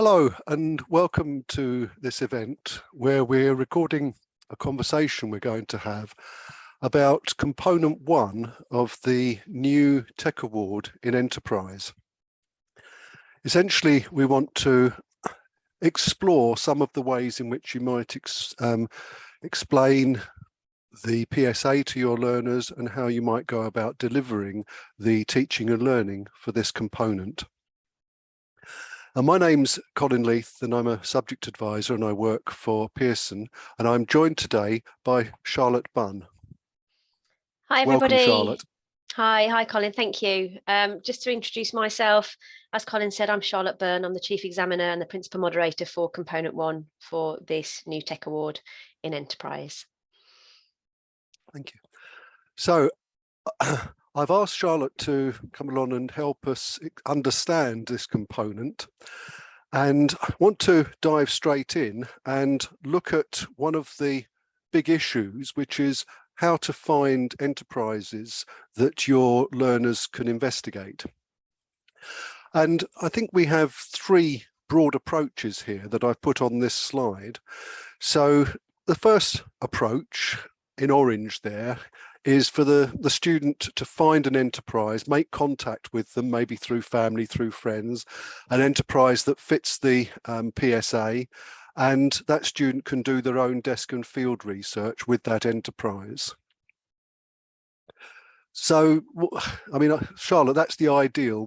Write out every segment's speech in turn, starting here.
Hello and welcome to this event where we're recording a conversation we're going to have about component 1 of the new Tech Award in Enterprise. Essentially, we want to explore some of the ways in which you might explain the PSA to your learners and how you might go about delivering the teaching and learning for this component. And my name's Colin Leith and I'm a subject advisor and I work for Pearson, and I'm joined today by Charlotte Bunn. Hi everybody. Welcome, Charlotte. Hi Colin, thank you. Just to introduce myself, as Colin said, I'm Charlotte Bunn. I'm the Chief Examiner and the Principal Moderator for Component 1 for this new Tech Award in Enterprise. Thank you. So I've asked Charlotte to come along and help us understand this component, and I want to dive straight in and look at one of the big issues, which is how to find enterprises that your learners can investigate. And I think we have 3 broad approaches here that I've put on this slide. So the first approach in orange there is for the student to find an enterprise, make contact with them, maybe through family, through friends, an enterprise that fits the PSA, and that student can do their own desk and field research with that enterprise. So, I mean, Charlotte, that's the ideal.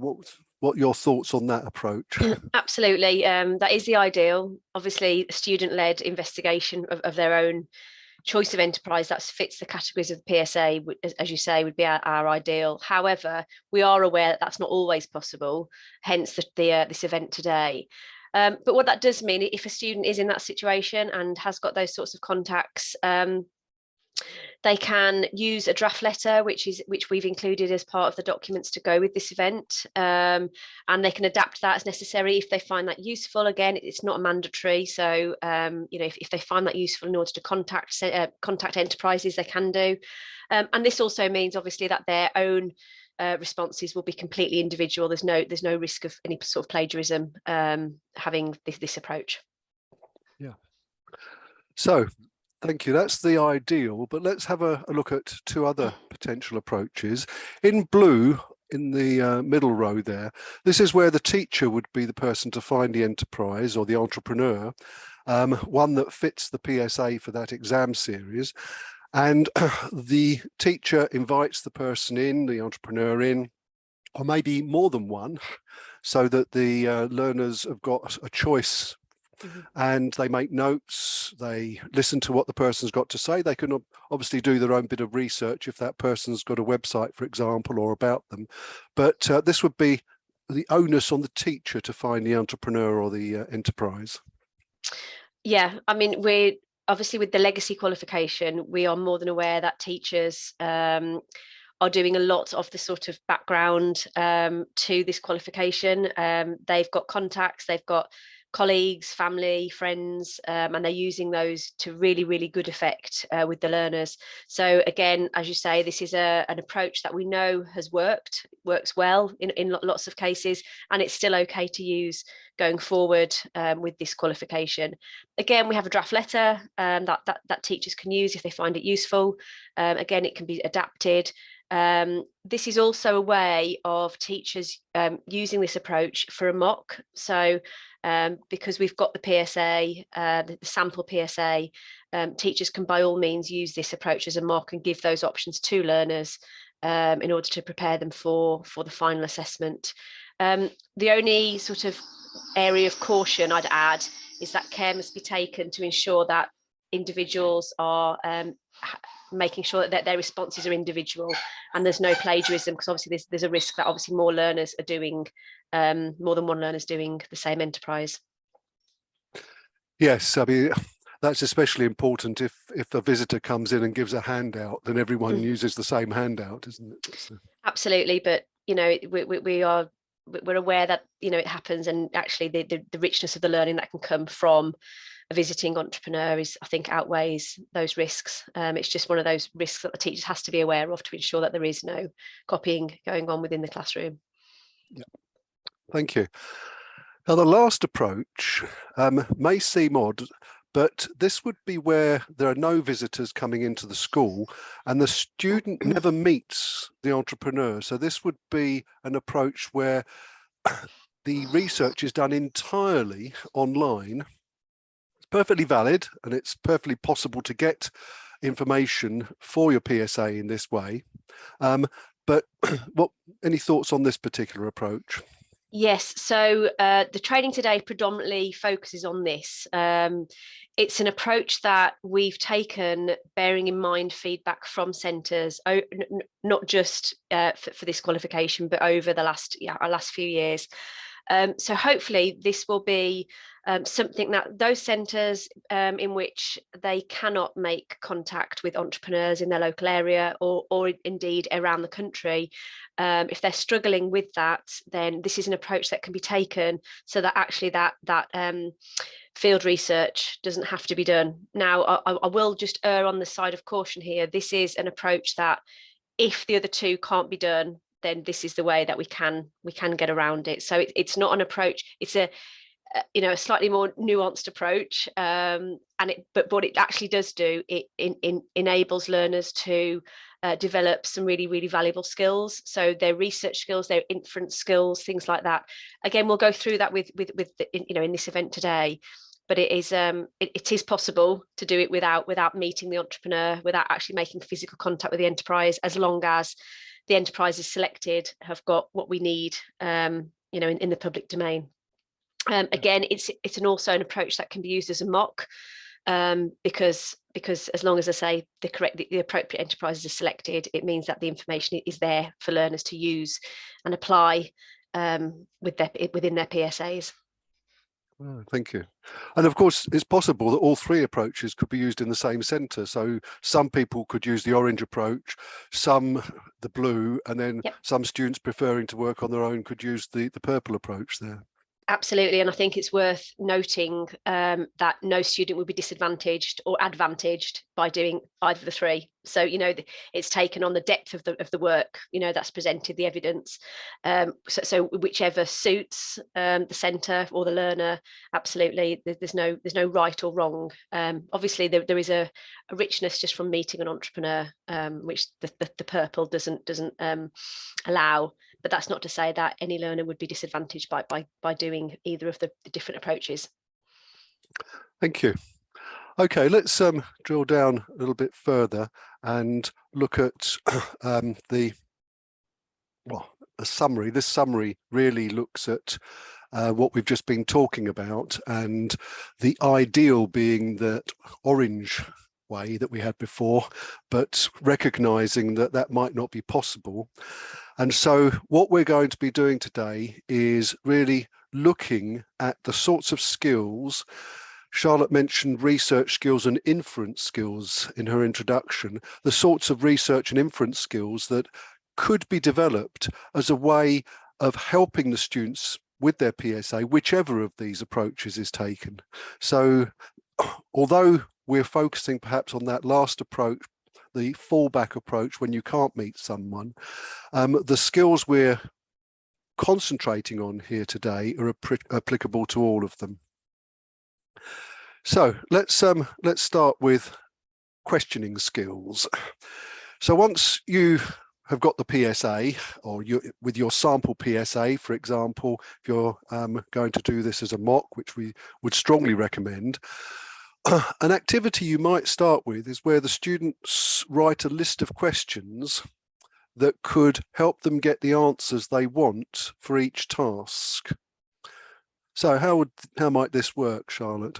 What are your thoughts on that approach? Absolutely, that is the ideal. Obviously, student-led investigation of their own choice of enterprise that fits the categories of the PSA, as you say, would be our ideal. However, we are aware that that's not always possible, hence this event today. But what that does mean, if a student is in that situation and has got those sorts of contacts, they can use a draft letter, which we've included as part of the documents to go with this event, and they can adapt that as necessary if they find that useful. Again, it's not mandatory, so you know, if they find that useful in order to contact enterprises, they can do. And this also means, obviously, that their own responses will be completely individual. There's no risk of any sort of plagiarism having this approach. Yeah. So, thank you. That's the ideal, but let's have a look at 2 other potential approaches. In blue, in the middle row there, this is where the teacher would be the person to find the enterprise or the entrepreneur, one that fits the PSA for that exam series. And the teacher invites the person in, the entrepreneur in, or maybe more than one, so that the learners have got a choice. And they make notes, they listen to what the person's got to say. They can obviously do their own bit of research if that person's got a website, for example, or about them. But this would be the onus on the teacher to find the entrepreneur or the enterprise. Yeah, I mean, we're obviously, with the legacy qualification, we are more than aware that teachers are doing a lot of the sort of background to this qualification. They've got contacts, they've got colleagues, family, friends, and they're using those to really good effect with the learners. So again, as you say, this is an approach that we know works well in lots of cases, and it's still okay to use going forward with this qualification. Again, we have a draft letter that teachers can use if they find it useful. Again, it can be adapted. This is also a way of teachers using this approach for a mock. So because we've got the PSA, the sample PSA, teachers can by all means use this approach as a mock and give those options to learners in order to prepare them for the final assessment. The only sort of area of caution I'd add is that care must be taken to ensure that individuals are making sure that their responses are individual and there's no plagiarism, because obviously there's a risk that obviously more learners are doing, more than one learner's doing the same enterprise. Yes, I mean, that's especially important if a visitor comes in and gives a handout, then everyone uses the same handout, isn't it? Absolutely, but you know, we're aware that, you know, it happens, and actually the richness of the learning that can come from a visiting entrepreneur is, I think, outweighs those risks. It's just one of those risks that the teacher has to be aware of to ensure that there is no copying going on within the classroom. Yeah, thank you. Now, the last approach may seem odd, but this would be where there are no visitors coming into the school and the student never meets the entrepreneur. So this would be an approach where the research is done entirely online. It's perfectly valid and it's perfectly possible to get information for your PSA in this way. But any thoughts on this particular approach? Yes, so the training today predominantly focuses on this. It's an approach that we've taken bearing in mind feedback from centres, not just for this qualification, but over the our last few years. So hopefully this will be something that those centres in which they cannot make contact with entrepreneurs in their local area or indeed around the country, if they're struggling with that, then this is an approach that can be taken so that actually that field research doesn't have to be done. Now, I will just err on the side of caution here. This is an approach that if the other two can't be done, then this is the way that we can get around it. So it's not an approach. It's a slightly more nuanced approach, but what it actually does do, it enables learners to develop some really valuable skills. So their research skills, their inference skills, things like that. Again, we'll go through that in this event today. But it is possible to do it without meeting the entrepreneur, without actually making physical contact with the enterprise, as long as the enterprises selected have got what we need, in the public domain. Again, it's also an approach that can be used as a mock, because as long as I say the appropriate enterprises are selected, it means that the information is there for learners to use and apply within their PSAs. Oh, thank you. And of course, it's possible that all three approaches could be used in the same centre. So some people could use the orange approach, some the blue, and then some students preferring to work on their own could use the purple approach there. Absolutely, and I think it's worth noting that no student will be disadvantaged or advantaged by doing either of the three. So it's taken on the depth of the work that's presented, the evidence. So whichever suits the centre or the learner, absolutely. There's no right or wrong. Obviously, there is a richness just from meeting an entrepreneur, which the purple doesn't allow. But that's not to say that any learner would be disadvantaged by doing either of the different approaches. Thank you. Okay, let's drill down a little bit further and look at a summary. This summary really looks at what we've just been talking about, and the ideal being that orange way that we had before, but recognizing that that might not be possible. And so what we're going to be doing today is really looking at the sorts of skills. Charlotte mentioned research skills and inference skills in her introduction, the sorts of research and inference skills that could be developed as a way of helping the students with their PSA, whichever of these approaches is taken. So although we're focusing perhaps on that last approach, the fallback approach when you can't meet someone, the skills we're concentrating on here today are applicable to all of them. So let's start with questioning skills. So once you have got the PSA, or with your sample PSA, for example, if you're going to do this as a mock, which we would strongly recommend, an activity you might start with is where the students write a list of questions that could help them get the answers they want for each task. So how might this work, Charlotte?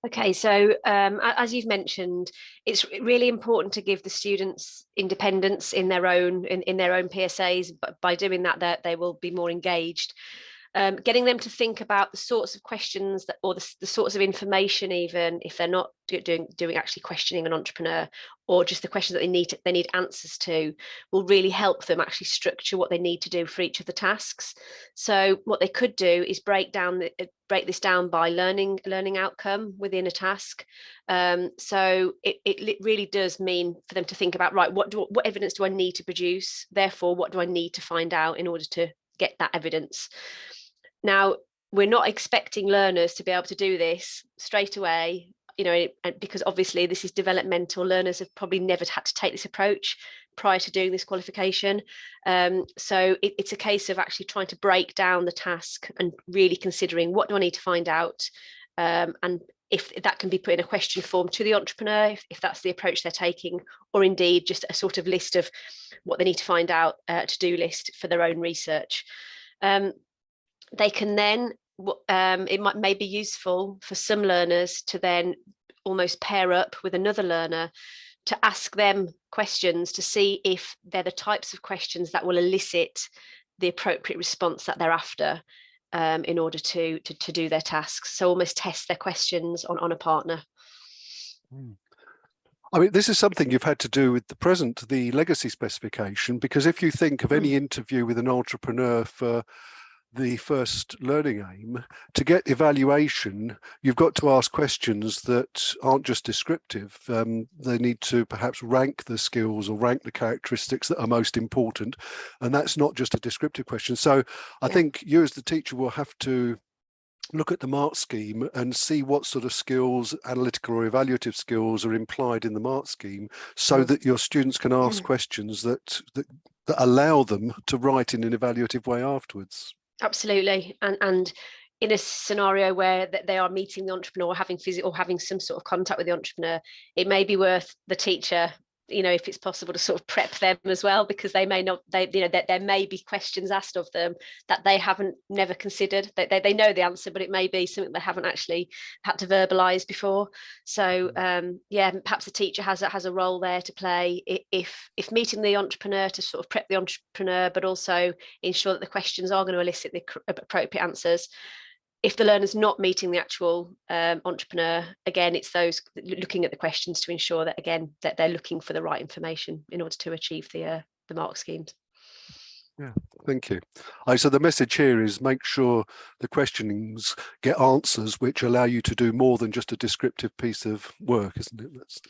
Okay, so as you've mentioned, it's really important to give the students independence in their own PSAs. But by doing that, they will be more engaged. Getting them to think about the sorts of questions that, or the sorts of information, even if they're not doing actually questioning an entrepreneur, or just the questions that they need answers to, will really help them actually structure what they need to do for each of the tasks. So what they could do is break this down by learning outcome within a task. So it really does mean for them to think about, right, what evidence do I need to produce? Therefore, what do I need to find out in order to get that evidence? Now, we're not expecting learners to be able to do this straight away, you know, because obviously this is developmental. Learners have probably never had to take this approach prior to doing this qualification. So it's a case of actually trying to break down the task and really considering, what do I need to find out? And if that can be put in a question form to the entrepreneur, if that's the approach they're taking, or indeed just a sort of list of what they need to find out, to-do list for their own research. They can then, it may be useful for some learners to then almost pair up with another learner to ask them questions to see if they're the types of questions that will elicit the appropriate response that they're after, in order to do their tasks. So almost test their questions on a partner. I mean, this is something you've had to do with the legacy specification, because if you think of any interview with an entrepreneur for the first learning aim, to get evaluation, you've got to ask questions that aren't just descriptive. They need to perhaps rank the skills or rank the characteristics that are most important. And that's not just a descriptive question. So I think you as the teacher will have to look at the mark scheme and see what sort of skills, analytical or evaluative skills, are implied in the mark scheme, so that your students can ask questions that allow them to write in an evaluative way afterwards. Absolutely. And in a scenario where they are meeting the entrepreneur or having some sort of contact with the entrepreneur, it may be worth the teacher, you know, if it's possible, to sort of prep them as well, because they may not, you know, that there may be questions asked of them that they haven't never considered. They know the answer, but it may be something they haven't actually had to verbalize before. So yeah, perhaps the teacher has a role there to play, if meeting the entrepreneur, to sort of prep the entrepreneur, but also ensure that the questions are going to elicit the appropriate answers. If the learner's not meeting the actual entrepreneur, again, it's those looking at the questions to ensure that, again, that they're looking for the right information in order to achieve the mark schemes. Yeah, thank you. So the message here is, make sure the questionings get answers which allow you to do more than just a descriptive piece of work, isn't it?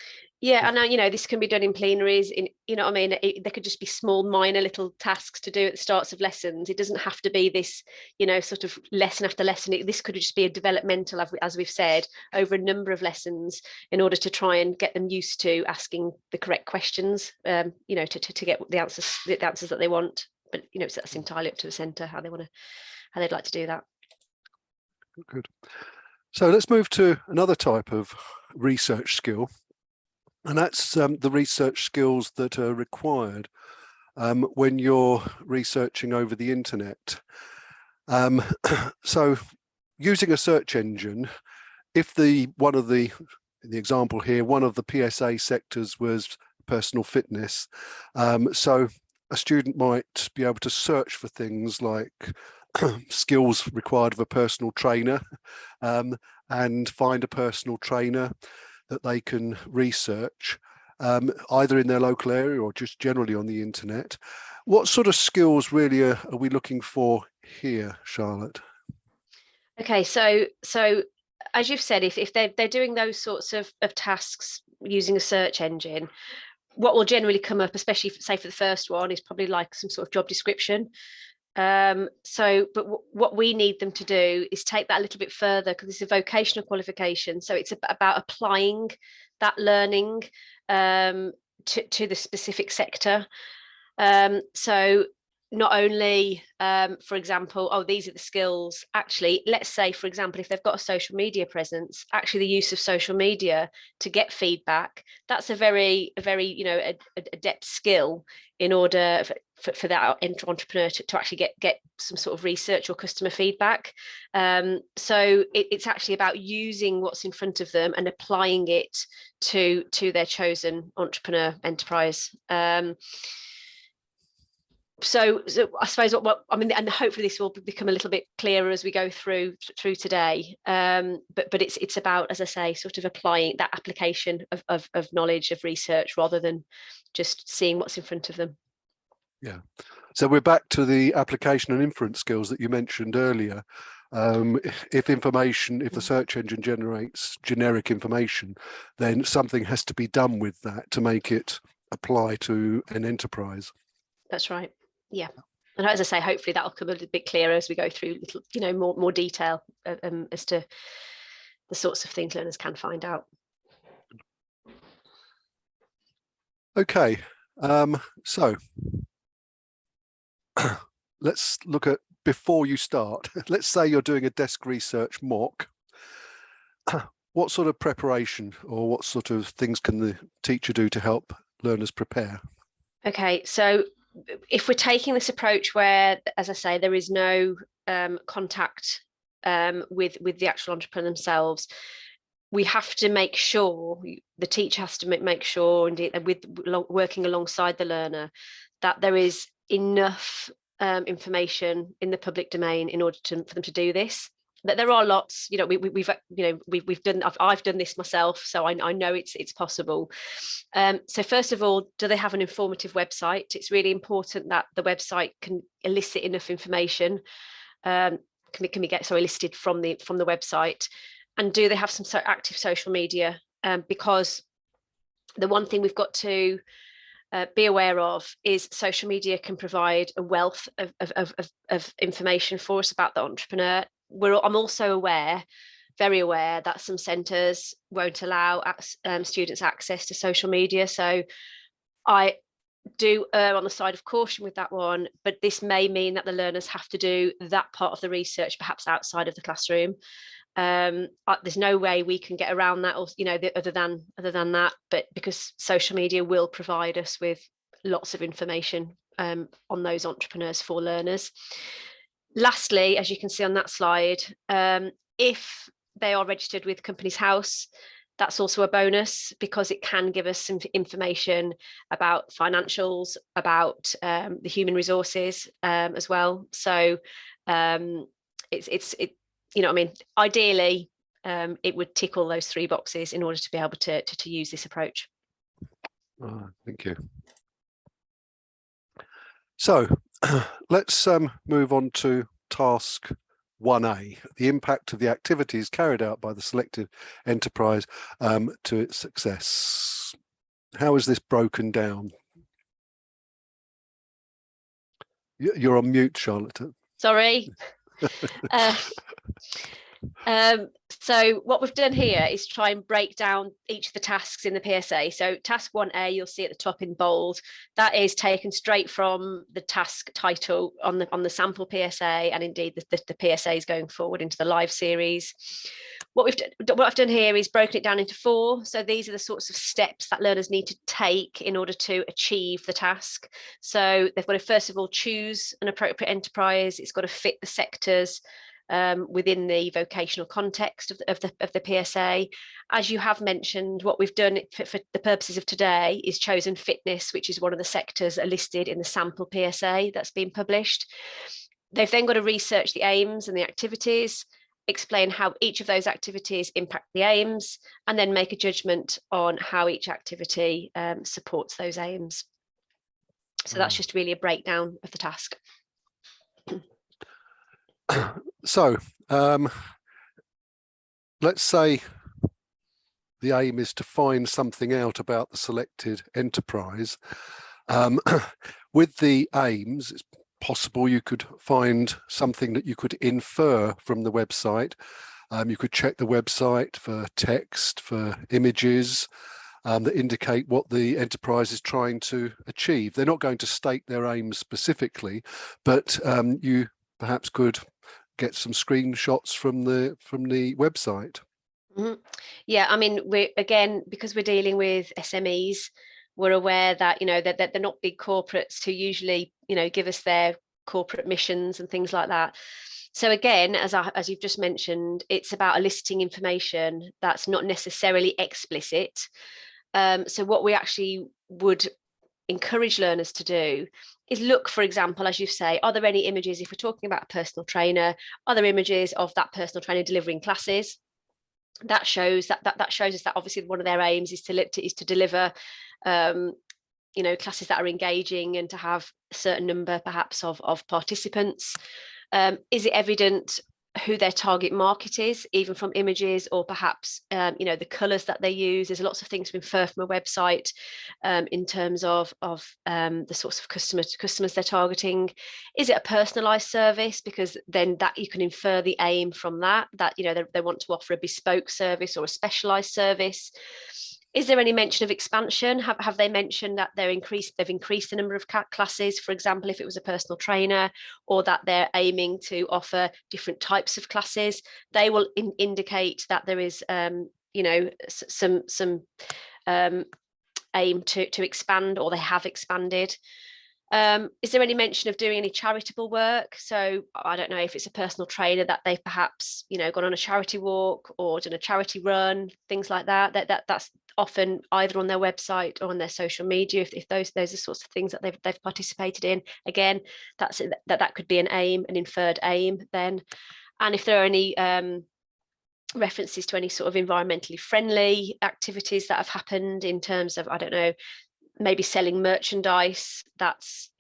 Yeah, and you know, this can be done in plenaries. You know what I mean? There could just be small, minor little tasks to do at the starts of lessons. It doesn't have to be this, you know, sort of lesson after lesson. This could just be a developmental, as we've said, over a number of lessons, in order to try and get them used to asking the correct questions. You know, to get the answers that they want. But you know, so that's entirely up to the centre how they'd like to do that. Good. So let's move to another type of research skill, and that's the research skills that are required when you're researching over the internet. So using a search engine, if one of the example here, one of the PSA sectors was personal fitness, so a student might be able to search for things like skills required of a personal trainer, and find a personal trainer that they can research, either in their local area or just generally on the internet. What sort of skills really are we looking for here, Charlotte? Okay, so as you've said, if they're doing those sorts of tasks using a search engine, what will generally come up, especially say for the first one, is probably like some sort of job description. But what we need them to do is take that a little bit further, because it's a vocational qualification. So it's about applying that learning to the specific sector. So not only, for example, these are the skills. Actually, let's say, for example, if they've got a social media presence, actually the use of social media to get feedback, that's a very, you know, adept skill in order for that entrepreneur to actually get some sort of research or customer feedback. So it's actually about using what's in front of them and applying it to their chosen entrepreneur enterprise. So I suppose what I mean, and hopefully this will become a little bit clearer as we go through today. But it's about, as I say, sort of applying that application of knowledge, of research, rather than just seeing what's in front of them. Yeah. So we're back to the application and inference skills that you mentioned earlier. If the search engine generates generic information, then something has to be done with that to make it apply to an enterprise. That's right. Yeah. And as I say, hopefully that will come a little bit clearer as we go through little, more detail as to the sorts of things learners can find out. Okay, so let's look at, before you start, let's say you're doing a desk research mock. What sort of preparation or what sort of things can the teacher do to help learners prepare? Okay, so if we're taking this approach where, as I say, there is no contact with the actual entrepreneur themselves, we have to make sure, the teacher has to make sure, indeed, with working alongside the learner, that there is enough information in the public domain in order for them to do this. That there are lots, we've done. I've done this myself, so I know it's possible. So first of all, do they have an informative website? It's really important that the website can elicit enough information. Can we get elicited from the website? And do they have some active social media? Because the one thing we've got to be aware of is social media can provide a wealth of information for us about the entrepreneur. I'm also very aware that some centres won't allow students access to social media. So I do err on the side of caution with that one, but this may mean that the learners have to do that part of the research perhaps outside of the classroom. There's no way we can get around that, or other than that, but because social media will provide us with lots of information on those entrepreneurs for learners. Lastly, as you can see on that slide, if they are registered with Companies House, that's also a bonus, because it can give us some information about financials, about the human resources as well. So ideally, it would tick all those 3 boxes in order to be able to use this approach. Thank you. So let's move on to task 1A, the impact of the activities carried out by the selected enterprise to its success. How is this broken down? You're on mute, Charlotte. Sorry. So what we've done here is try and break down each of the tasks in the PSA. So task 1A, you'll see at the top in bold, that is taken straight from the task title on the sample PSA, and indeed the PSAs going forward into the live series. What I've done here is broken it down into 4. So these are the sorts of steps that learners need to take in order to achieve the task. So they've got to first of all choose an appropriate enterprise. It's got to fit the sectors within the vocational context of the PSA. As you have mentioned, what we've done for the purposes of today is chosen fitness, which is one of the sectors that are listed in the sample PSA that's been published. They've then got to research the aims and the activities, explain how each of those activities impact the aims, and then make a judgment on how each activity supports those aims. So that's just really a breakdown of the task. So let's say the aim is to find something out about the selected enterprise. With the aims, it's possible you could find something that you could infer from the website. You could check the website for text, for images that indicate what the enterprise is trying to achieve. They're not going to state their aims specifically, but you perhaps could get some screenshots from the website. Mm-hmm. Yeah, I mean, because we're dealing with SMEs, we're aware that that they're not big corporates who usually give us their corporate missions and things like that. So again, as you've just mentioned, it's about eliciting information that's not necessarily explicit. So what we actually would encourage learners to do is look, for example, as you say, are there any images, if we're talking about a personal trainer, are there images of that personal trainer delivering classes? That shows that shows us that obviously one of their aims is to deliver classes that are engaging and to have a certain number perhaps of participants. Is it evident who their target market is, even from images, or perhaps the colours that they use. There's lots of things to infer from a website in terms of the sorts of customers they're targeting. Is it a personalised service? Because then that you can infer the aim from that they want to offer a bespoke service or a specialised service. Is there any mention of expansion? Have they mentioned that they've increased the number of classes, for example, if it was a personal trainer, or that they're aiming to offer different types of classes? They will indicate that there is, some aim to expand, or they have expanded. Is there any mention of doing any charitable work? So I don't know if it's a personal trainer that they've perhaps gone on a charity walk or done a charity run, things like that. That's often either on their website or on their social media, if those are sorts of things that they've participated in. Again, that could be an inferred aim then. And if there are any references to any sort of environmentally friendly activities that have happened in terms of, I don't know, maybe selling merchandise that's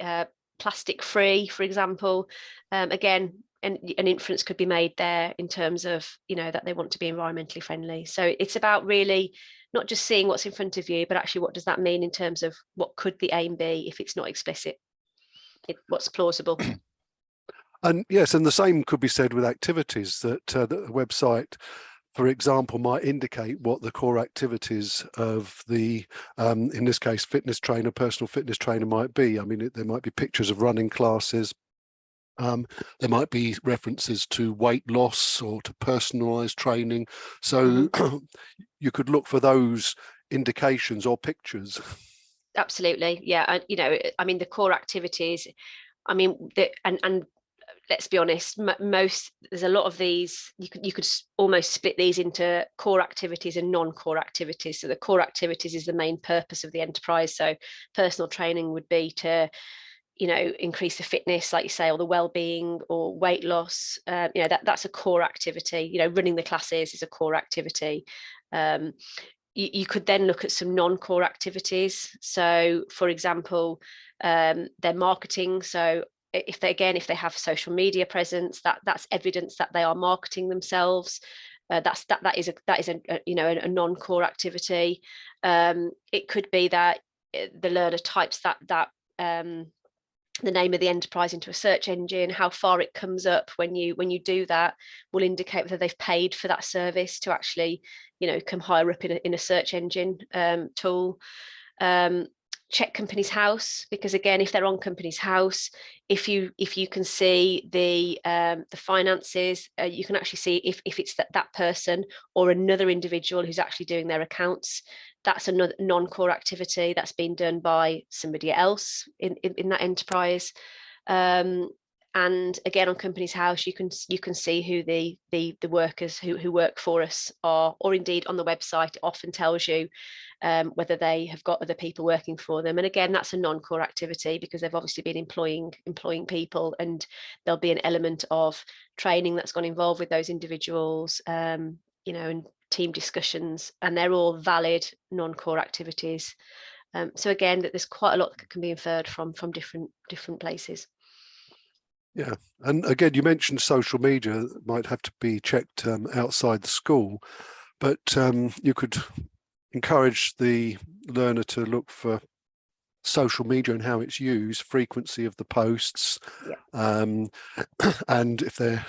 plastic free, for example. Again, an inference could be made there in terms of that they want to be environmentally friendly. So it's about really not just seeing what's in front of you, but actually what does that mean in terms of what could the aim be if it's not explicit, what's plausible. And yes, and the same could be said with activities, that the website, for example, might indicate what the core activities of the, in this case, fitness trainer, personal fitness trainer might be. I mean, there might be pictures of running classes. There might be references to weight loss or to personalized training. So you could look for those indications or pictures. Absolutely. Yeah. I mean, the core activities, I mean, and let's be honest, there's a lot of these, you could almost split these into core activities and non-core activities. So the core activities is the main purpose of the enterprise. So personal training would be to increase the fitness, like you say, or the well-being or weight loss. That's a core activity. Running the classes is a core activity. You could then look at some non-core activities. So for example, their marketing. So if they have social media presence, that's evidence that they are marketing themselves. That is a non-core activity. It could be that the learner types that the name of the enterprise into a search engine. How far it comes up when you do that will indicate whether they've paid for that service to actually come higher up in a search engine tool. Check Companies House, because again, if they're on Companies House, if you can see the finances, you can actually see if it's that person or another individual who's actually doing their accounts. That's another non-core activity that's been done by somebody else in that enterprise. And again, on Companies House, you can see who the workers who work for us are, or indeed on the website, it often tells you whether they have got other people working for them. And again, that's a non-core activity because they've obviously been employing people, and there'll be an element of training that's gone involved with those individuals, and team discussions, and they're all valid non-core activities. So again, that there's quite a lot that can be inferred from different places. Yeah, and again, you mentioned social media might have to be checked outside the school, but you could encourage the learner to look for social media and how it's used, frequency of the posts, and if they're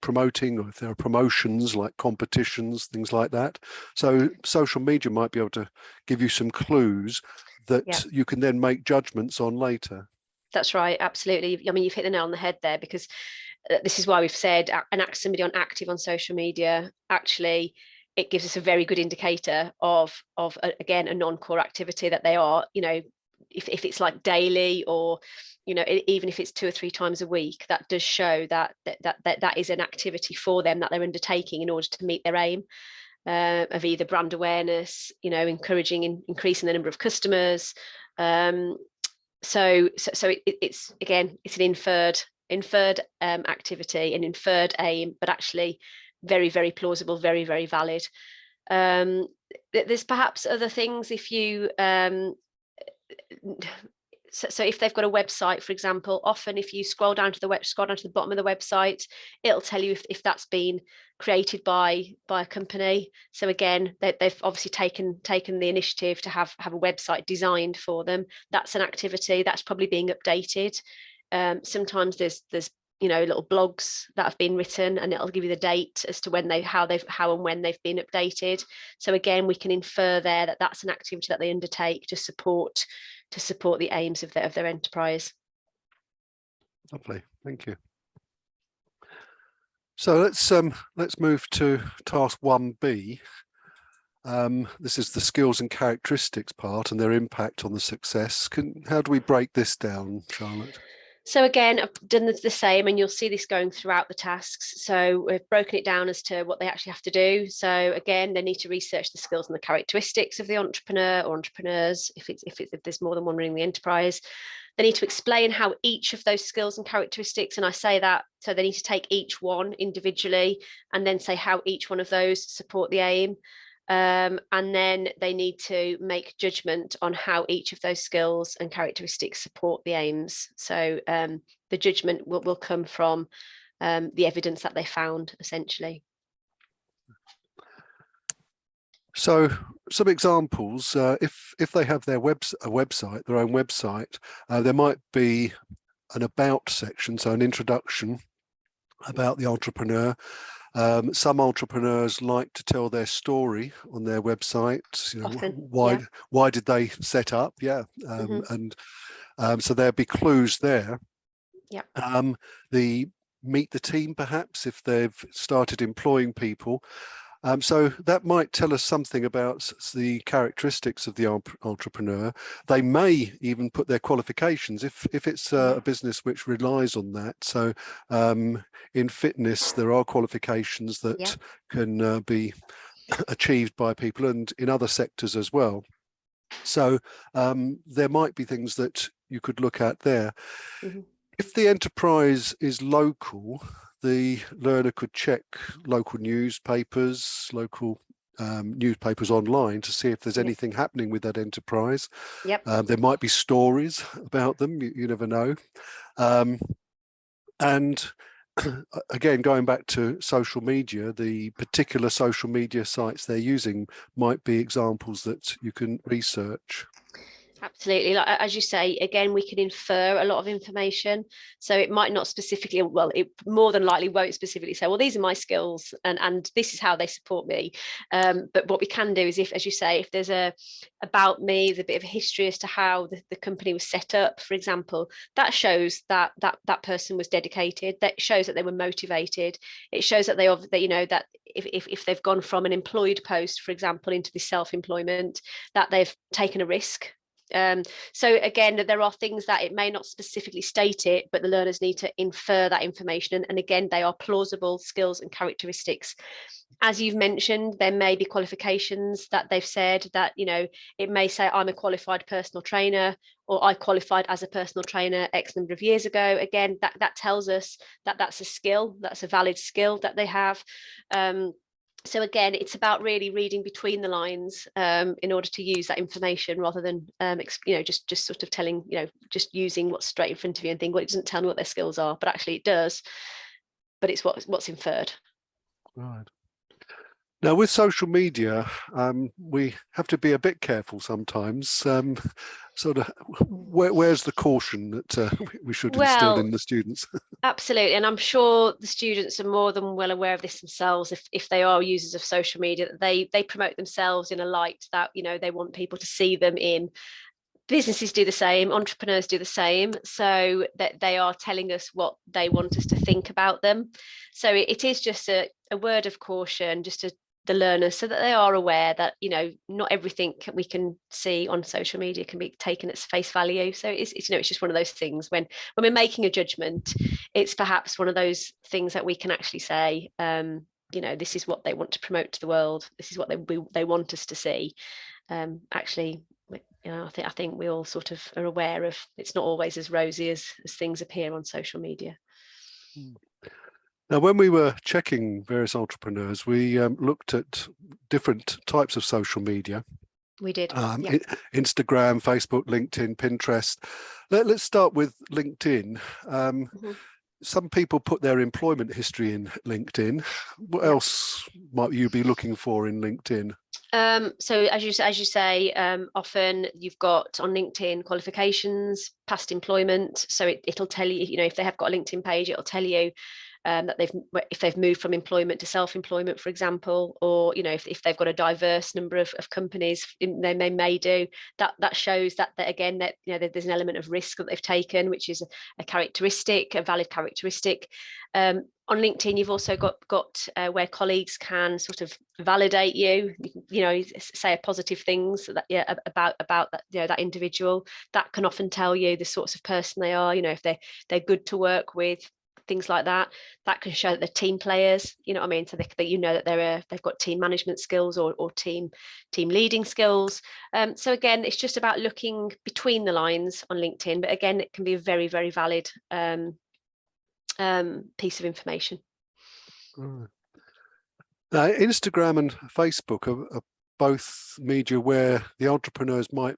promoting, or if there are promotions like competitions, things like that. So social media might be able to give you some clues that you can then make judgments on later. That's right, absolutely. I mean, you've hit the nail on the head there, because this is why we've said somebody active on social media, actually it gives us a very good indicator of again, a non-core activity that they are, if it's like daily, or even if it's 2 or 3 times a week, that does show that is an activity for them that they're undertaking in order to meet their aim of either brand awareness, increasing the number of customers. So it's again, it's an inferred activity, an inferred aim, but actually very, very plausible, very, very valid. There's perhaps other things, if you so if they've got a website, for example, often if you scroll down to the bottom of the website, it'll tell you if that's been created by a company. So again, they've obviously taken the initiative to have a website designed for them. That's an activity that's probably being updated. Sometimes there's little blogs that have been written, and it'll give you the date as to when how and when they've been updated. So again, we can infer there that that's an activity that they undertake to support the aims of their enterprise. Lovely, thank you. So let's move to task 1B. This is the skills and characteristics part and their impact on the success. How do we break this down, Charlotte? So again, I've done the same, and you'll see this going throughout the tasks. So we've broken it down as to what they actually have to do. So again, they need to research the skills and the characteristics of the entrepreneur or entrepreneurs, if there's more than one running the enterprise. They need to explain how each of those skills and characteristics, and I say that, so they need to take each one individually and then say how each one of those support the aim. And then they need to make judgment on how each of those skills and characteristics support the aims. So the judgment will come from the evidence that they found, essentially. So some examples, if they have their own website, there might be an about section, so an introduction about the entrepreneur. Some entrepreneurs like to tell their story on their website. Often, why did they set up? And so there'll be clues there. The meet the team, perhaps, if they've started employing people. So that might tell us something about the characteristics of the entrepreneur. They may even put their qualifications if it's a business which relies on that. So in fitness, there are qualifications that can be achieved by people, and in other sectors as well. So there might be things that you could look at there. If the enterprise is local, the learner could check local newspapers, newspapers online to see if there's anything happening with that enterprise. There might be stories about them, you never know. And again, going back to social media, the particular social media sites they're using might be examples that you can research. Absolutely. Like, as you say, again, we can infer a lot of information. So it might not specifically, well, it more than likely won't specifically say, well, these are my skills and this is how they support me. But what we can do is, if, as you say, if there's about me, there's a bit of a history as to how the company was set up, for example, that shows that person was dedicated. That shows that they were motivated. It shows that that if they've gone from an employed post, for example, into the self-employment, that they've taken a risk. So again, there are things that it may not specifically state it, but the learners need to infer that information. And again, they are plausible skills and characteristics. As you've mentioned, there may be qualifications that they've said that, it may say I'm a qualified personal trainer, or I qualified as a personal trainer X number of years ago. Again, that tells us that that's a skill, that's a valid skill that they have. So again, it's about really reading between the lines in order to use that information, rather than just sort of telling, just using what's straight in front of you and think, well, it doesn't tell me what their skills are, but actually it does. But it's what's inferred. Right. Now, with social media, we have to be a bit careful sometimes. Sort of, where's the caution that we should instill in the students? Absolutely, and I'm sure the students are more than well aware of this themselves. If they are users of social media, they promote themselves in a light that they want people to see them in. Businesses do the same, entrepreneurs do the same, so that they are telling us what they want us to think about them. So it is just a word of caution, just to the learners, so that they are aware that not everything we can see on social media can be taken at face value. So it's just one of those things, when we're making a judgment, it's perhaps one of those things that we can actually say, this is what they want to promote to the world, this is what they want us to see. Actually, I think we all sort of are aware of, it's not always as rosy as things appear on social media. Now, when we were checking various entrepreneurs, we looked at different types of social media. We did. Instagram, Facebook, LinkedIn, Pinterest. Let's start with LinkedIn. Some people put their employment history in LinkedIn. What else might you be looking for in LinkedIn? So as you say, often you've got on LinkedIn qualifications, past employment. So it'll tell you, you know, if they have got a LinkedIn page, it'll tell you that if they've moved from employment to self-employment, for example, or, you know, if they've got a diverse number of companies, they may do that. That shows that again, that, you know, there's an element of risk that they've taken, which is a characteristic, a valid characteristic. On LinkedIn, you've also got where colleagues can sort of validate you, you know, say positive things that, about that, you know, that individual. That can often tell you the sorts of person they are, you know, if they're good to work with, things like that. That can show that they're team players, you know what I mean? So that you know that they've got team management skills or team leading skills. So again, it's just about looking between the lines on LinkedIn, but again, it can be a very, very valid piece of information. Instagram and Facebook are both media where the entrepreneurs might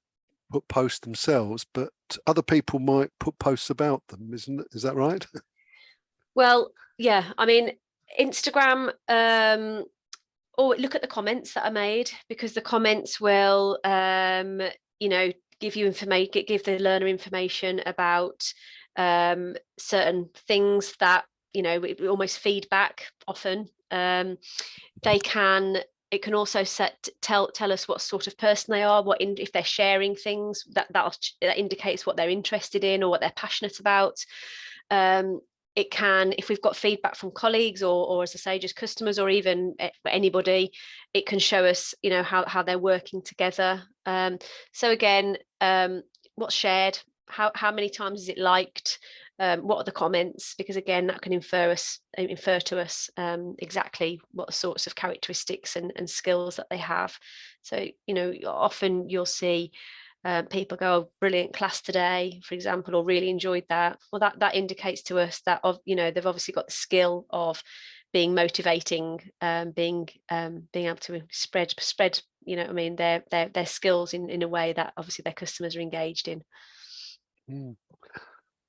put posts themselves, but other people might put posts about them, is that right? Well, yeah, I mean, Instagram, or look at the comments that are made, because the comments will, you know, give the learner information about certain things that, you know, almost feedback often. It can also tell us what sort of person they are, if they're sharing things that indicates what they're interested in or what they're passionate about. It can, if we've got feedback from colleagues or as I say, just customers or even anybody, it can show us, you know, how they're working together. So again, what's shared, how many times is it liked, what are the comments, because again, that can infer to us exactly what sorts of characteristics and skills that they have. So, you know, often you'll see people go, oh, brilliant class today, for example, or really enjoyed that. Well, that indicates to us that, you know, they've obviously got the skill of being motivating, being able to spread, you know what I mean, their skills in a way that obviously their customers are engaged in.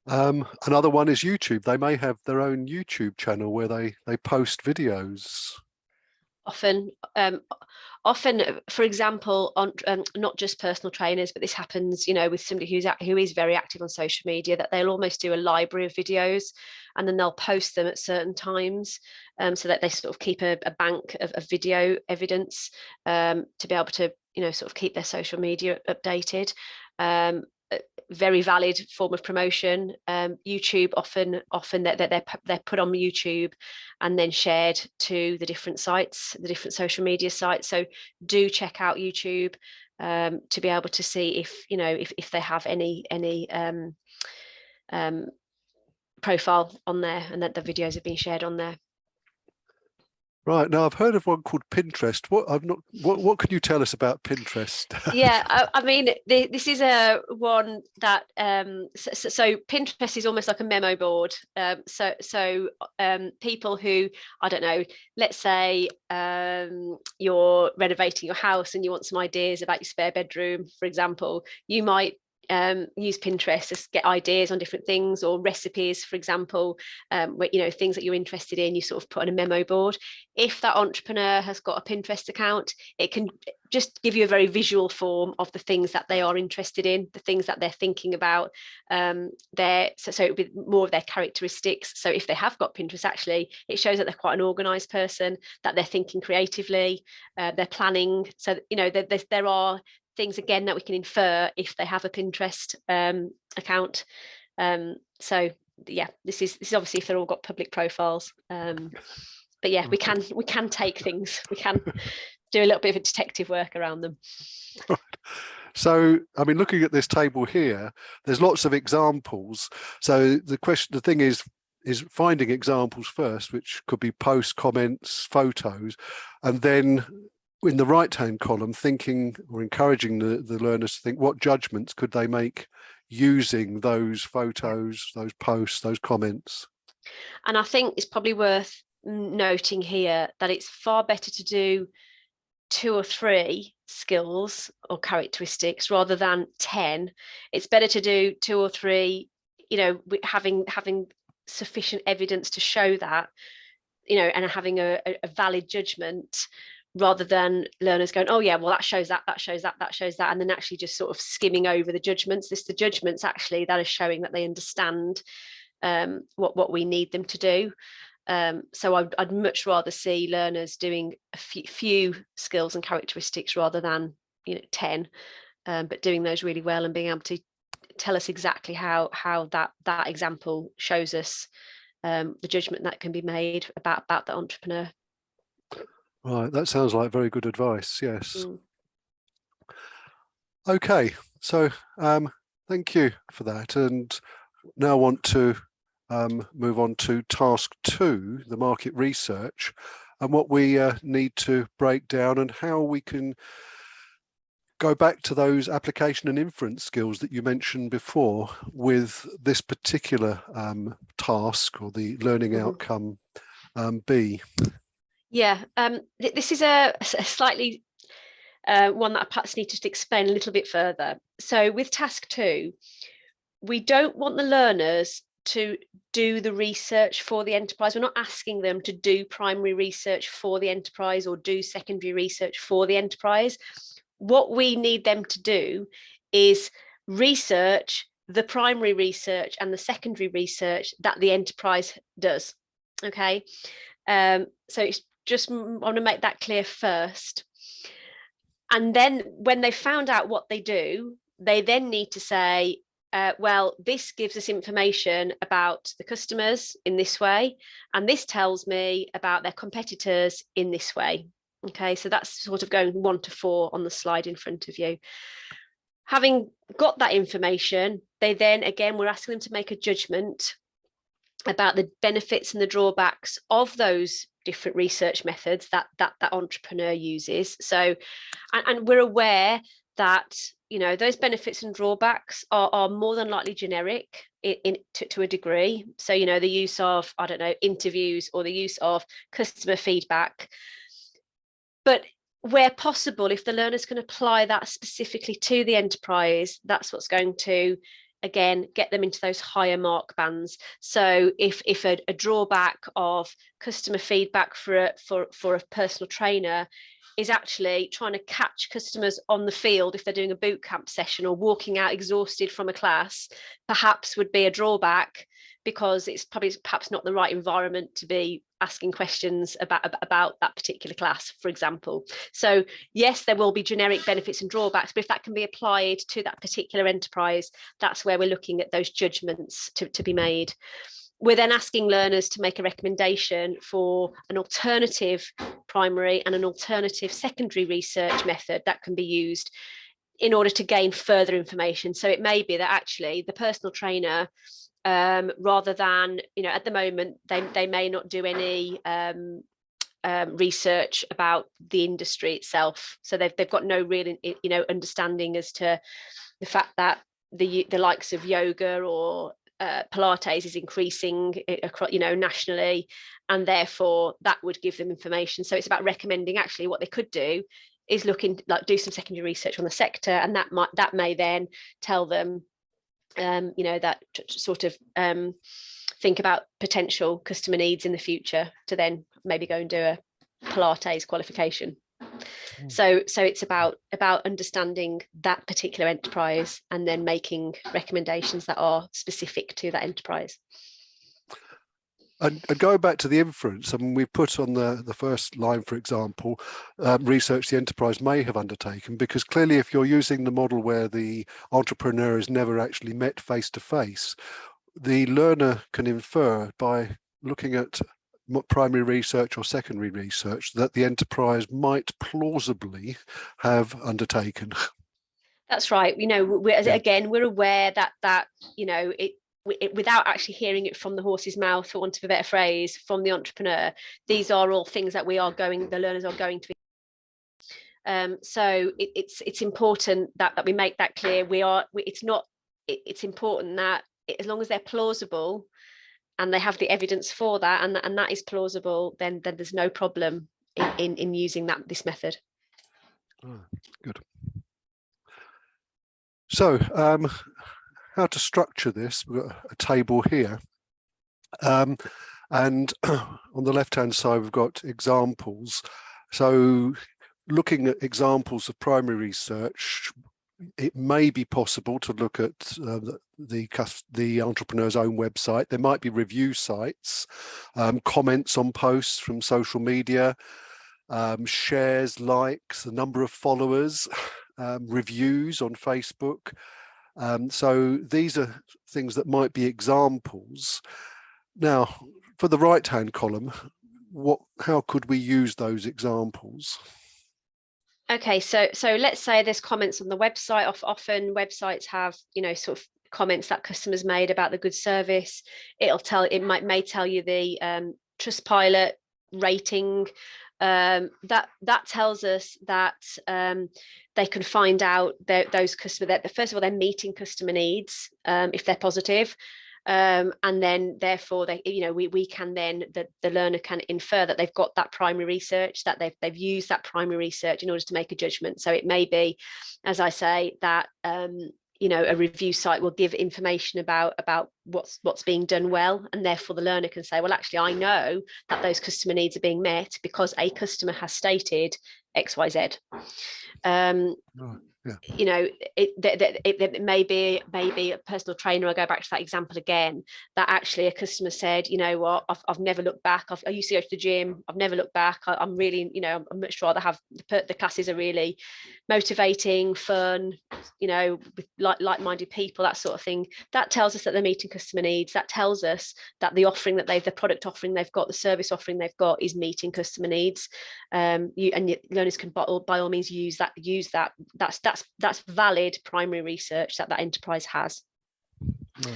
Another one is YouTube. They may have their own YouTube channel where they post videos. Often, for example, on not just personal trainers, but this happens, you know, with somebody who is very active on social media, that they'll almost do a library of videos and then they'll post them at certain times, so that they sort of keep a bank of video evidence, to be able to, you know, sort of keep their social media updated. Very valid form of promotion. YouTube often they're put on YouTube and then shared to the different sites, the different social media sites. So do check out YouTube to be able to see if, you know, if they have any profile on there and that the videos have been shared on there. Right, now I've heard of one called Pinterest. What can you tell us about Pinterest? Yeah, I mean, this is a one that so Pinterest is almost like a memo board. So people who, I don't know, let's say you're renovating your house and you want some ideas about your spare bedroom, for example, you might use Pinterest to get ideas on different things, or recipes, for example, where, you know, things that you're interested in, you sort of put on a memo board. If that entrepreneur has got a Pinterest account, it can just give you a very visual form of the things that they are interested in, the things that they're thinking about. So it would be more of their characteristics. So if they have got Pinterest, actually, it shows that they're quite an organized person, that they're thinking creatively, they're planning. So, you know, there are things again that we can infer if they have a Pinterest account. So yeah, this is obviously if they're all got public profiles. But yeah, we can take things, we can do a little bit of a detective work around them. Right. So, I mean, looking at this table here, there's lots of examples. So the thing is finding examples first, which could be posts, comments, photos, and then in the right-hand column, thinking or encouraging the learners to think what judgments could they make using those photos, those posts, those comments. And I think it's probably worth noting here that it's far better to do 2 or 3 skills or characteristics rather than 10. It's better to do 2 or 3, you know, having sufficient evidence to show that, you know, and having a valid judgment, rather than learners going, oh yeah, well that shows that, that shows that, that shows that, and then actually just sort of skimming over the judgments. The judgments actually that are showing that they understand what we need them to do. So I'd much rather see learners doing a few skills and characteristics rather than, you know, 10, but doing those really well and being able to tell us exactly how that example shows us the judgment that can be made about the entrepreneur. Right, that sounds like very good advice. Yes. Mm. Okay, so thank you for that, and now I want to move on to task 2, the market research, and what we need to break down and how we can go back to those application and inference skills that you mentioned before with this particular task, or the learning outcome B. Yeah, this is a slightly one that I perhaps need to explain a little bit further. So with task 2, we don't want the learners to do the research for the enterprise. We're not asking them to do primary research for the enterprise or do secondary research for the enterprise. What we need them to do is research the primary research and the secondary research that the enterprise does. Okay, so it's just, I want to make that clear first. And then when they found out what they do, they then need to say, well, this gives us information about the customers in this way, and this tells me about their competitors in this way. Okay, so that's sort of going 1 to 4 on the slide in front of you. Having got that information, they then, again, we're asking them to make a judgment about the benefits and the drawbacks of those different research methods that entrepreneur uses. So, and we're aware that, you know, those benefits and drawbacks are more than likely generic to a degree. So, you know, the use of, I don't know, interviews or the use of customer feedback. But where possible, if the learners can apply that specifically to the enterprise, that's what's going to, again, get them into those higher mark bands. So if a drawback of customer feedback for a personal trainer is actually trying to catch customers on the field if they're doing a boot camp session or walking out exhausted from a class, perhaps would be a drawback, because it's perhaps not the right environment to be asking questions about that particular class, for example. So yes, there will be generic benefits and drawbacks, but if that can be applied to that particular enterprise, that's where we're looking at those judgments to be made. We're then asking learners to make a recommendation for an alternative primary and an alternative secondary research method that can be used in order to gain further information. So it may be that actually the personal trainer, rather than, you know, at the moment they may not do any research about the industry itself, so they've got no real, you know, understanding as to the fact that the likes of yoga or Pilates is increasing across, you know, nationally, and therefore that would give them information. So it's about recommending actually what they could do is do some secondary research on the sector, and that may then tell them, you know, that sort of think about potential customer needs in the future to then maybe go and do a Pilates qualification. So it's about understanding that particular enterprise and then making recommendations that are specific to that enterprise. And going back to the inference, I mean, we put on the first line, for example, research the enterprise may have undertaken, because clearly if you're using the model where the entrepreneur is never actually met face to face, the learner can infer by looking at primary research or secondary research that the enterprise might plausibly have undertaken. That's right. You know, again, we're aware that you know, without actually hearing it from the horse's mouth, for want of a better phrase, from the entrepreneur, these are all things that the learners are going to be. So it's important that we make that clear. It's important that as long as they're plausible and they have the evidence for that, and that is plausible, then there's no problem in using this method. Oh, good. So how to structure this? We've got a table here. And on the left-hand side, we've got examples. So looking at examples of primary research, it may be possible to look at the entrepreneur's own website. There might be review sites, comments on posts from social media, shares, likes, the number of followers, reviews on Facebook. So these are things that might be examples. Now, for the right-hand column, how could we use those examples? Okay, so let's say there's comments on the website. Often websites have, sort of comments that customers made about the good service. It may tell you the Trustpilot rating. That tells us that they can find out those customers that first of all they're meeting customer needs if they're positive. And then therefore we can then the learner can infer that they've got that primary research, that they've used that primary research in order to make a judgment. So it may be, as I say, that a review site will give information about what's being done well, and therefore the learner can say, well, actually I know that those customer needs are being met because a customer has stated XYZ. Yeah. It may be a personal trainer. I'll go back to that example again, that actually a customer said, you know what, I've never looked back. I used to go to the gym. I've never looked back. I'm really, I'm much rather have the classes are really motivating, fun, with like-minded people, that sort of thing. That tells us that they're meeting customer needs. That tells us that the product offering they've got, the service offering they've got is meeting customer needs. Learners can by all means use that. That's valid primary research that enterprise has. Okay.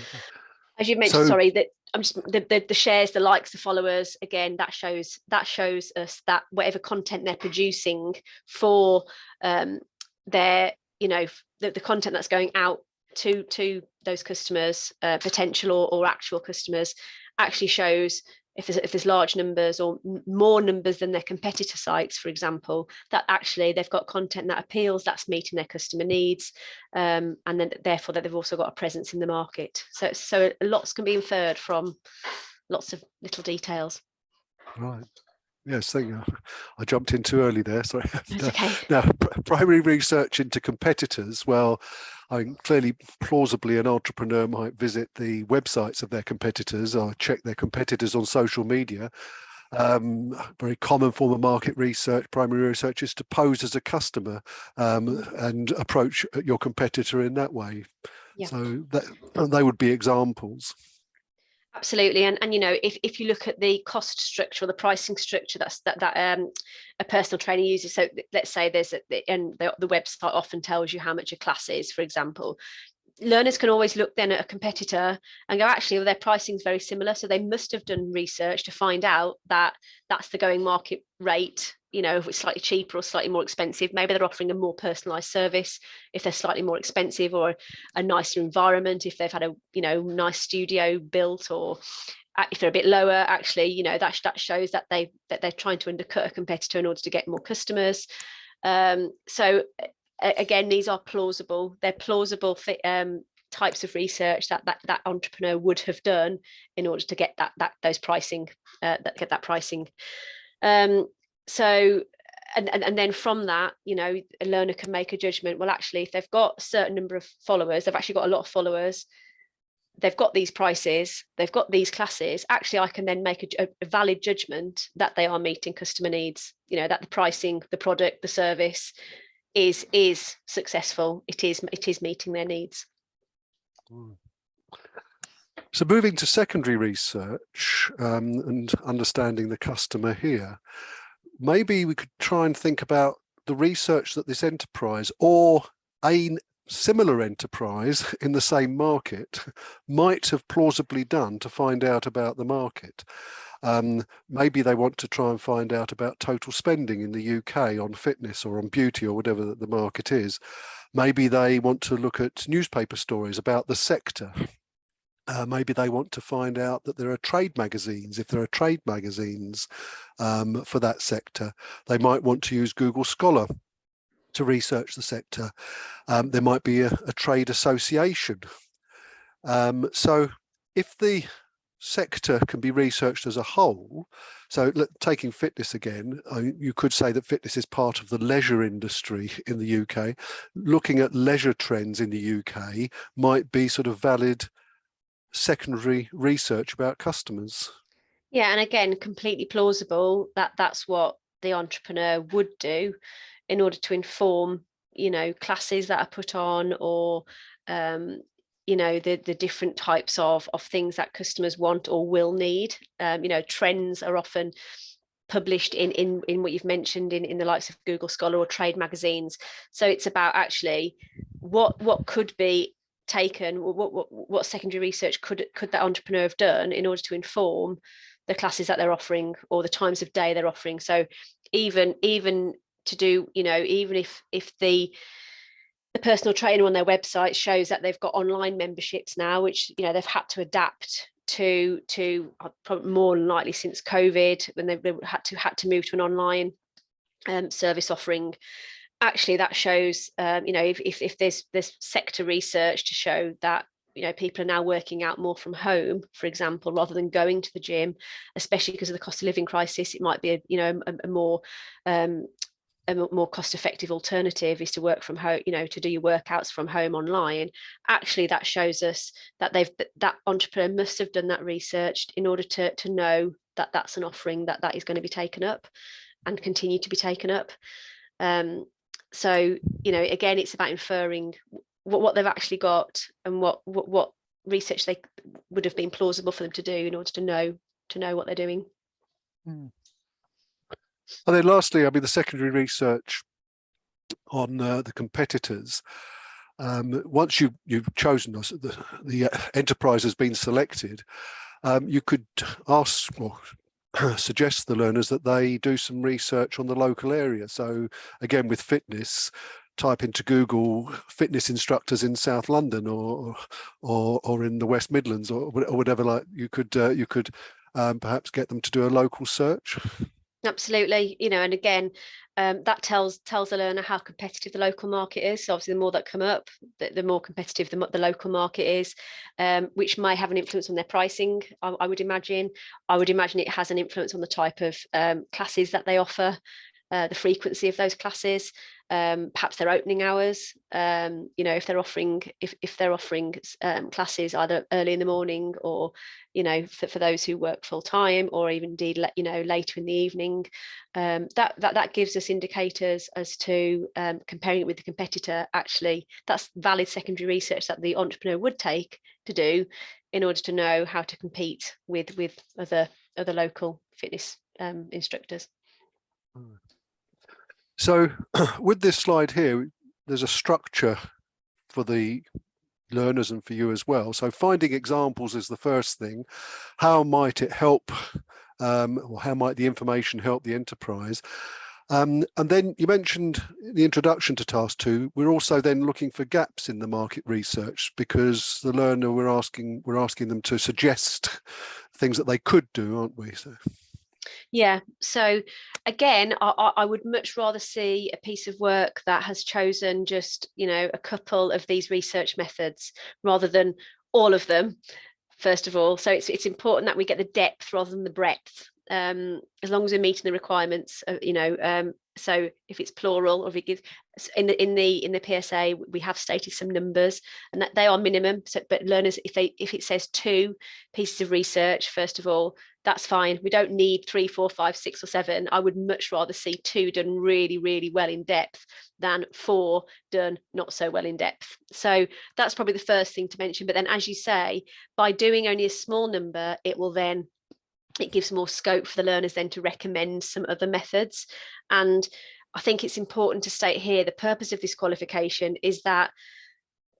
As you mentioned, sorry, that I'm just the shares, the likes, the followers. Again, that shows us that whatever content they're producing for their, the content that's going out to those customers, potential or actual customers, actually shows if there's large numbers or more numbers than their competitor sites, for example, that actually they've got content that appeals, that's meeting their customer needs, and then therefore that they've also got a presence in the market. So lots can be inferred from lots of little details. Right. Yes, thank you. I jumped in too early there. Sorry. That's okay. Now, primary research into competitors. Well, I mean, clearly, plausibly, an entrepreneur might visit the websites of their competitors or check their competitors on social media. Very common form of market research, primary research, is to pose as a customer and approach your competitor in that way. Yeah. So they would be examples. Absolutely, and if you look at the cost structure or the pricing structure that a personal trainer uses, so let's say there's and the website often tells you how much a class is, for example. Learners can always look then at a competitor and go, actually, well, their pricing is very similar, so they must have done research to find out that that's the going market rate. If it's slightly cheaper or slightly more expensive, maybe they're offering a more personalized service if they're slightly more expensive, or a nicer environment if they've had a nice studio built, or if they're a bit lower, actually, that shows that they're trying to undercut a competitor in order to get more customers. So again, these are plausible. They're plausible types of research that entrepreneur would have done in order to get those pricing, get that pricing. So, and then from that, a learner can make a judgment. Well, actually, if they've got a certain number of followers, they've actually got a lot of followers, they've got these prices, they've got these classes, actually, I can then make a valid judgment that they are meeting customer needs, that the pricing, the product, the service is successful. It is meeting their needs. So moving to secondary research and understanding the customer here, maybe we could try and think about the research that this enterprise or a similar enterprise in the same market might have plausibly done to find out about the market. Maybe they want to try and find out about total spending in the UK on fitness or on beauty or whatever the market is. Maybe they want to look at newspaper stories about the sector. Maybe they want to find out that there are trade magazines. If there are trade magazines for that sector, they might want to use Google Scholar to research the sector. There might be a trade association. So if the sector can be researched as a whole, so taking fitness again, you could say that fitness is part of the leisure industry in the UK. Looking at leisure trends in the UK might be sort of valid secondary research about customers. Yeah, and again, completely plausible that that's what the entrepreneur would do in order to inform, classes that are put on, or the different types of things that customers want or will need. Trends are often published in what you've mentioned in the likes of Google Scholar or trade magazines. So it's about actually what could be taken, what secondary research could that entrepreneur have done in order to inform the classes that they're offering or the times of day they're offering. So even to do, even if the personal trainer on their website shows that they've got online memberships now, which they've had to adapt to probably more than likely since COVID, when they had to move to an online service offering. Actually, that shows if there's sector research to show that people are now working out more from home, for example, rather than going to the gym, especially because of the cost of living crisis. It might be a more cost-effective alternative is to work from home, to do your workouts from home online. Actually, that shows us that that entrepreneur must have done that research in order to know that that's an offering that is going to be taken up and continue to be taken up. So again, it's about inferring what they've actually got and what research they would have been plausible for them to do in order to know what they're doing. And then lastly, the secondary research on the competitors. Once you've chosen the enterprise has been selected, you could ask or suggest the learners that they do some research on the local area. So again, with fitness, type into Google fitness instructors in South London or in the West Midlands or whatever. Like you could perhaps get them to do a local search. Absolutely, and again, that tells the learner how competitive the local market is. So obviously, the more that come up, the more competitive the local market is, which may have an influence on their pricing. I would imagine. I would imagine it has an influence on the type of classes that they offer, the frequency of those classes, perhaps their opening hours. If they're offering classes either early in the morning or for those who work full time, or even indeed later in the evening. That gives us indicators as to comparing it with the competitor. Actually, that's valid secondary research that the entrepreneur would take to do in order to know how to compete with other local fitness instructors. So with this slide here, there's a structure for the learners and for you as well. So finding examples is the first thing. How might it help, or how might the information help the enterprise? And then you mentioned the introduction to task 2, we're also then looking for gaps in the market research, because the learner, we're asking them to suggest things that they could do, aren't we? So. Yeah, so again, I would much rather see a piece of work that has chosen just, a couple of these research methods rather than all of them, first of all. So it's important that we get the depth rather than the breadth, as long as we're meeting the requirements, so if it's plural, or if it gives in the PSA, we have stated some numbers and that they are minimum. So, but learners, if it says 2 pieces of research, first of all, that's fine. We don't need 3, 4, 5, 6, or 7. I would much rather see 2 done really, really well in depth than 4 done not so well in depth. So that's probably the first thing to mention. But then, as you say, by doing only a small number, it gives more scope for the learners then to recommend some other methods. And I think it's important to state here, the purpose of this qualification is that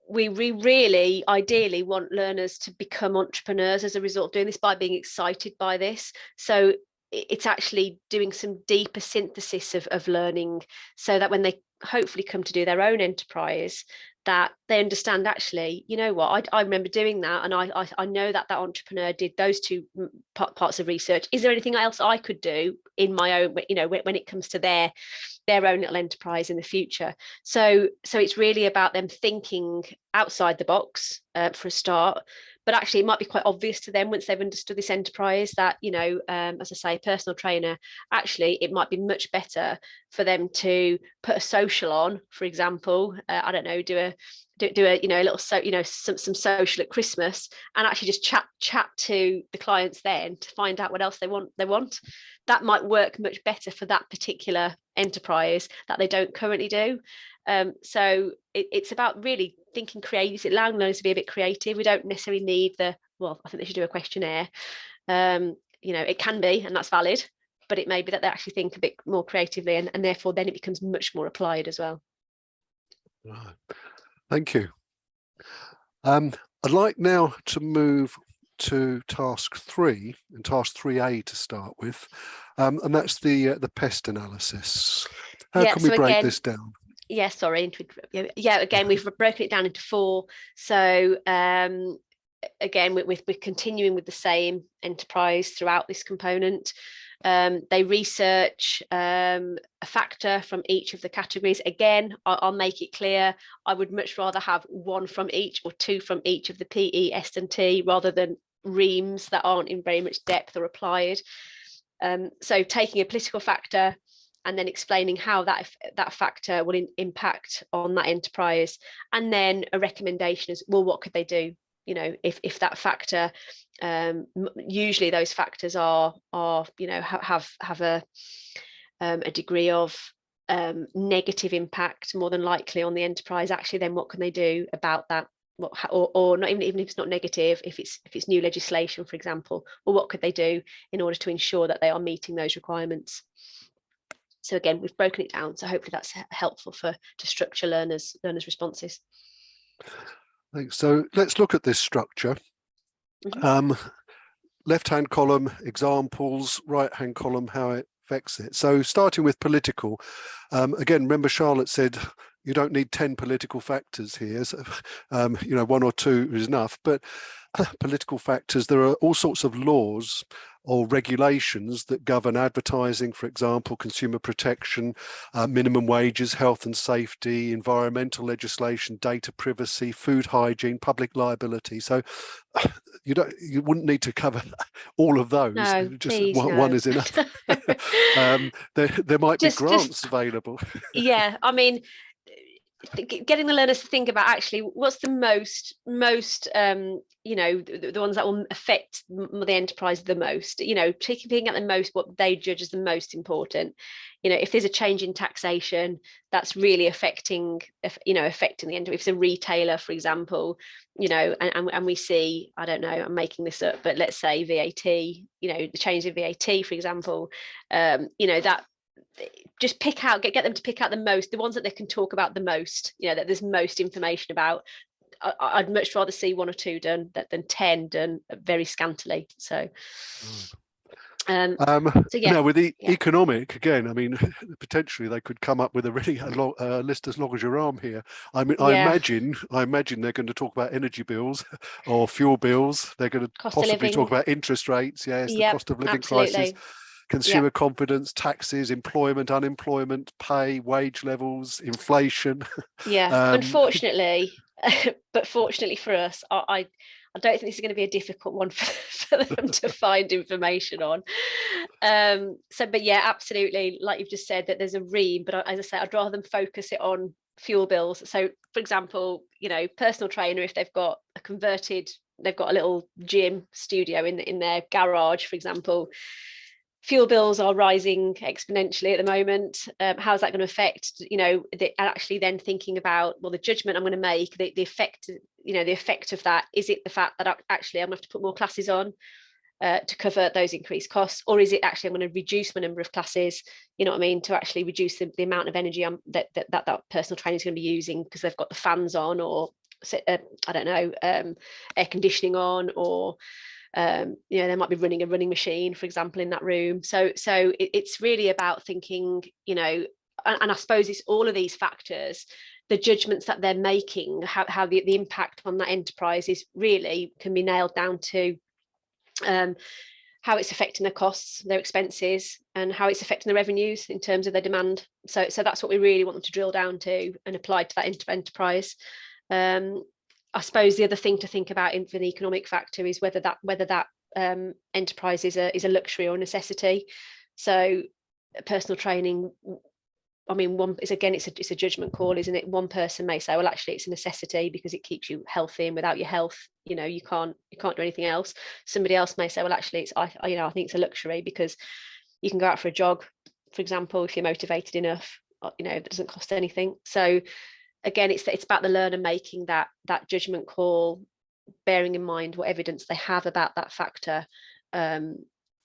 we really ideally want learners to become entrepreneurs as a result of doing this, by being excited by this. So it's actually doing some deeper synthesis of learning, so that when they hopefully come to do their own enterprise, that they understand, actually, I remember doing that, and I know that entrepreneur did those 2 parts of research. Is there anything else I could do in my own, when it comes to their their own little enterprise in the future. So it's really about them thinking outside the box for a start. But actually, it might be quite obvious to them once they've understood this enterprise that, you know, as I say, a personal trainer, actually, it might be much better for them to put a social on, for example. I don't know, do a you know, a little some social at Christmas, and actually just chat to the clients then to find out what else they want. That might work much better for that particular enterprise that they don't currently do. So it's about really thinking creative, allowing learners to be a bit creative. We don't necessarily need I think they should do a questionnaire. You know, it can be, and that's valid, but it may be that they actually think a bit more creatively, and therefore then it becomes much more applied as well. Right. Thank you. I'd like now to move to task 3, and task 3A to start with, and that's the pest analysis. How can we break this down? Yeah, sorry. Yeah, again, we've broken it down into 4. So again, we're continuing with the same enterprise throughout this component. They research a factor from each of the categories. Again, I'll make it clear, I would much rather have 1 from each or 2 from each of the PE, S and T, rather than reams that aren't in very much depth or applied. So taking a political factor and then explaining how that factor will impact on that enterprise, and then a recommendation is, well, what could they do? You know, if that factor, usually those factors are you know, have a degree of negative impact more than likely on the enterprise. Actually, then what can they do about that? Or not, even if it's not negative, if it's new legislation, for example, well, what could they do in order to ensure that they are meeting those requirements? So again, we've broken it down, so hopefully that's helpful to structure learners' responses. Thanks. So let's look at this structure. Left-hand column, examples, right-hand column, how it affects it. So starting with political, again, remember Charlotte said you don't need 10 political factors here. So, you know, 1 or 2 is enough, but political factors, there are all sorts of laws or regulations that govern advertising, for example, consumer protection, minimum wages, health and safety, environmental legislation, data privacy, food hygiene, public liability. So you wouldn't need to cover all of those. No, just please, one no. is enough. There might be grants available. Yeah, I mean, getting the learners to think about actually what's the most you know, the ones that will affect the enterprise the most, you know, taking at the most what they judge as the most important. You know, if there's a change in taxation that's really affecting the end, if it's a retailer, for example, you know, and we see, I don't know, I'm making this up, but let's say VAT, you know, the change in VAT, for example, you know, that just pick out, get them to pick out the ones that they can talk about the most, you know, that there's most information about. I'd much rather see 1 or 2 done than 10 done very scantily. So so yeah. Now with the economic, again, I mean, potentially they could come up with a really list as long as your arm here. I mean, I imagine they're going to talk about energy bills or fuel bills. They're going to possibly talk about interest rates. Yes, the cost of living crisis, consumer confidence, taxes, employment, unemployment, pay, wage levels, inflation. Yeah, unfortunately, but fortunately for us, I don't think this is going to be a difficult one for them to find information on. But yeah, absolutely, like you've just said, that there's a ream, but as I say, I'd rather them focus it on fuel bills. So for example, you know, personal trainer, if they've got a little gym studio in their garage, for example, fuel bills are rising exponentially at the moment. How's that going to affect, you know, actually then thinking about, well, the judgment I'm going to make, the effect, you know, the effect of that, is it the fact that actually I'm going to have to put more classes on to cover those increased costs, or is it actually I'm going to reduce my number of classes, you know what I mean, to actually reduce the amount of energy that personal trainer is going to be using because they've got the fans on, or I don't know, air conditioning on, or you know, they might be running a running machine, for example, in that room. So it's really about thinking, you know, and I suppose it's all of these factors, the judgments that they're making, how the impact on that enterprise is really can be nailed down to how it's affecting their costs, their expenses, and how it's affecting the revenues in terms of their demand. So that's what we really want them to drill down to and apply to that enterprise. I suppose the other thing to think about for the economic factor is whether that enterprise is a luxury or a necessity. So personal training, I mean, it's a judgment call, isn't it? One person may say, well, actually, it's a necessity because it keeps you healthy, and without your health, you can't do anything else. Somebody else may say, well, actually, I think it's a luxury because you can go out for a jog, for example, if you're motivated enough. It doesn't cost anything. So again, it's about the learner making that judgment call, bearing in mind what evidence they have about that factor, and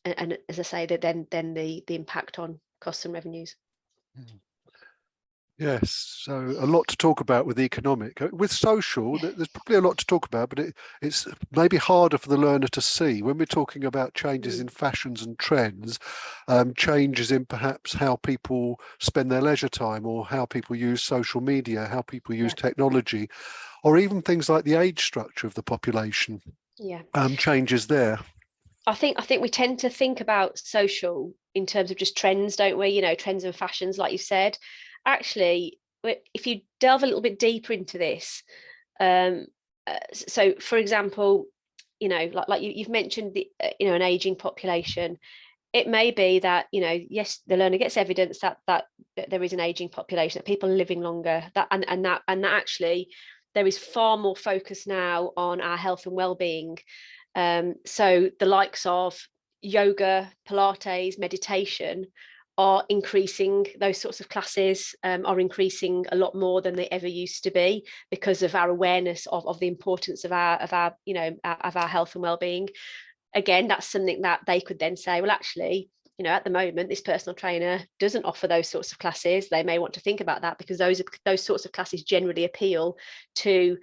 as I say, that then the impact on costs and revenues. Yes, so a lot to talk about with economic. With social, there's probably a lot to talk about, but it's maybe harder for the learner to see. When we're talking about changes in fashions and trends, changes in perhaps how people spend their leisure time, or how people use social media, how people use technology, or even things like the age structure of the population, changes there. I think we tend to think about social in terms of just trends, don't we? Trends and fashions, like you said. Actually, if you delve a little bit deeper into this, so for example, like you've mentioned an aging population. It may be that yes, the learner gets evidence that there is an aging population, that people are living longer, and that actually there is far more focus now on our health and well-being. So the likes of yoga, Pilates, meditation are increasing. Those sorts of classes are increasing a lot more than they ever used to be, because of our awareness of the importance of our health and well-being. Again, that's something that they could then say, well, actually, at the moment, this personal trainer doesn't offer those sorts of classes. They may want to think about that, because those sorts of classes generally appeal to,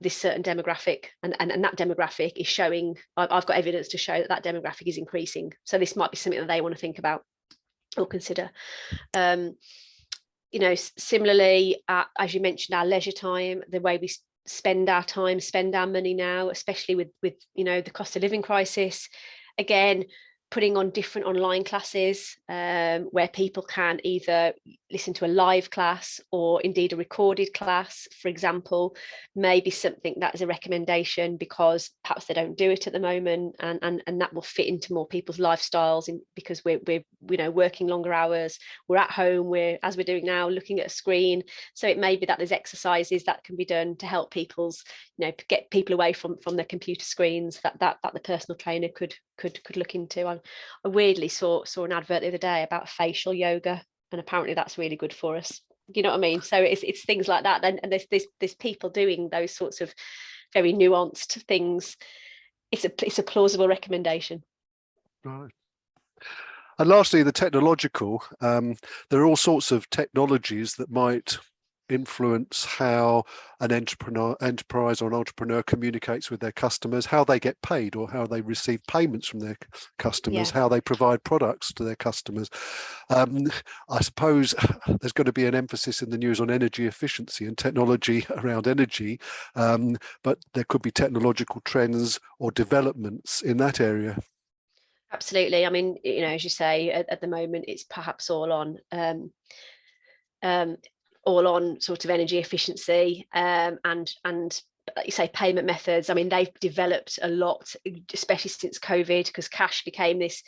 this certain demographic, and that demographic is showing, I've got evidence to show that demographic is increasing. So this might be something that they want to think about or consider. Similarly, as you mentioned, our leisure time, the way we spend our time, spend our money now, especially with the cost of living crisis. Again, putting on different online classes where people can either listen to a live class or indeed a recorded class, for example, may be something that is a recommendation, because perhaps they don't do it at the moment, and that will fit into more people's lifestyles, because we're working longer hours, we're at home, as we're doing now, looking at a screen. So it may be that there's exercises that can be done to help get people away from their computer screens, that the personal trainer could look into. I weirdly saw an advert the other day about facial yoga, and apparently that's really good for us. You know what I mean? So it's things like that. And there's people doing those sorts of very nuanced things. It's a plausible recommendation. Right. And lastly, the technological. There are all sorts of technologies that might influence how an enterprise or an entrepreneur communicates with their customers, how they get paid or how they receive payments from their customers, how they provide products to their customers. I suppose there's going to be an emphasis in the news on energy efficiency and technology around energy, but there could be technological trends or developments in that area. Absolutely. I mean, as you say, at the moment, it's perhaps all on sort of energy efficiency, and like you say, payment methods. I mean, they've developed a lot, especially since COVID, because cash became this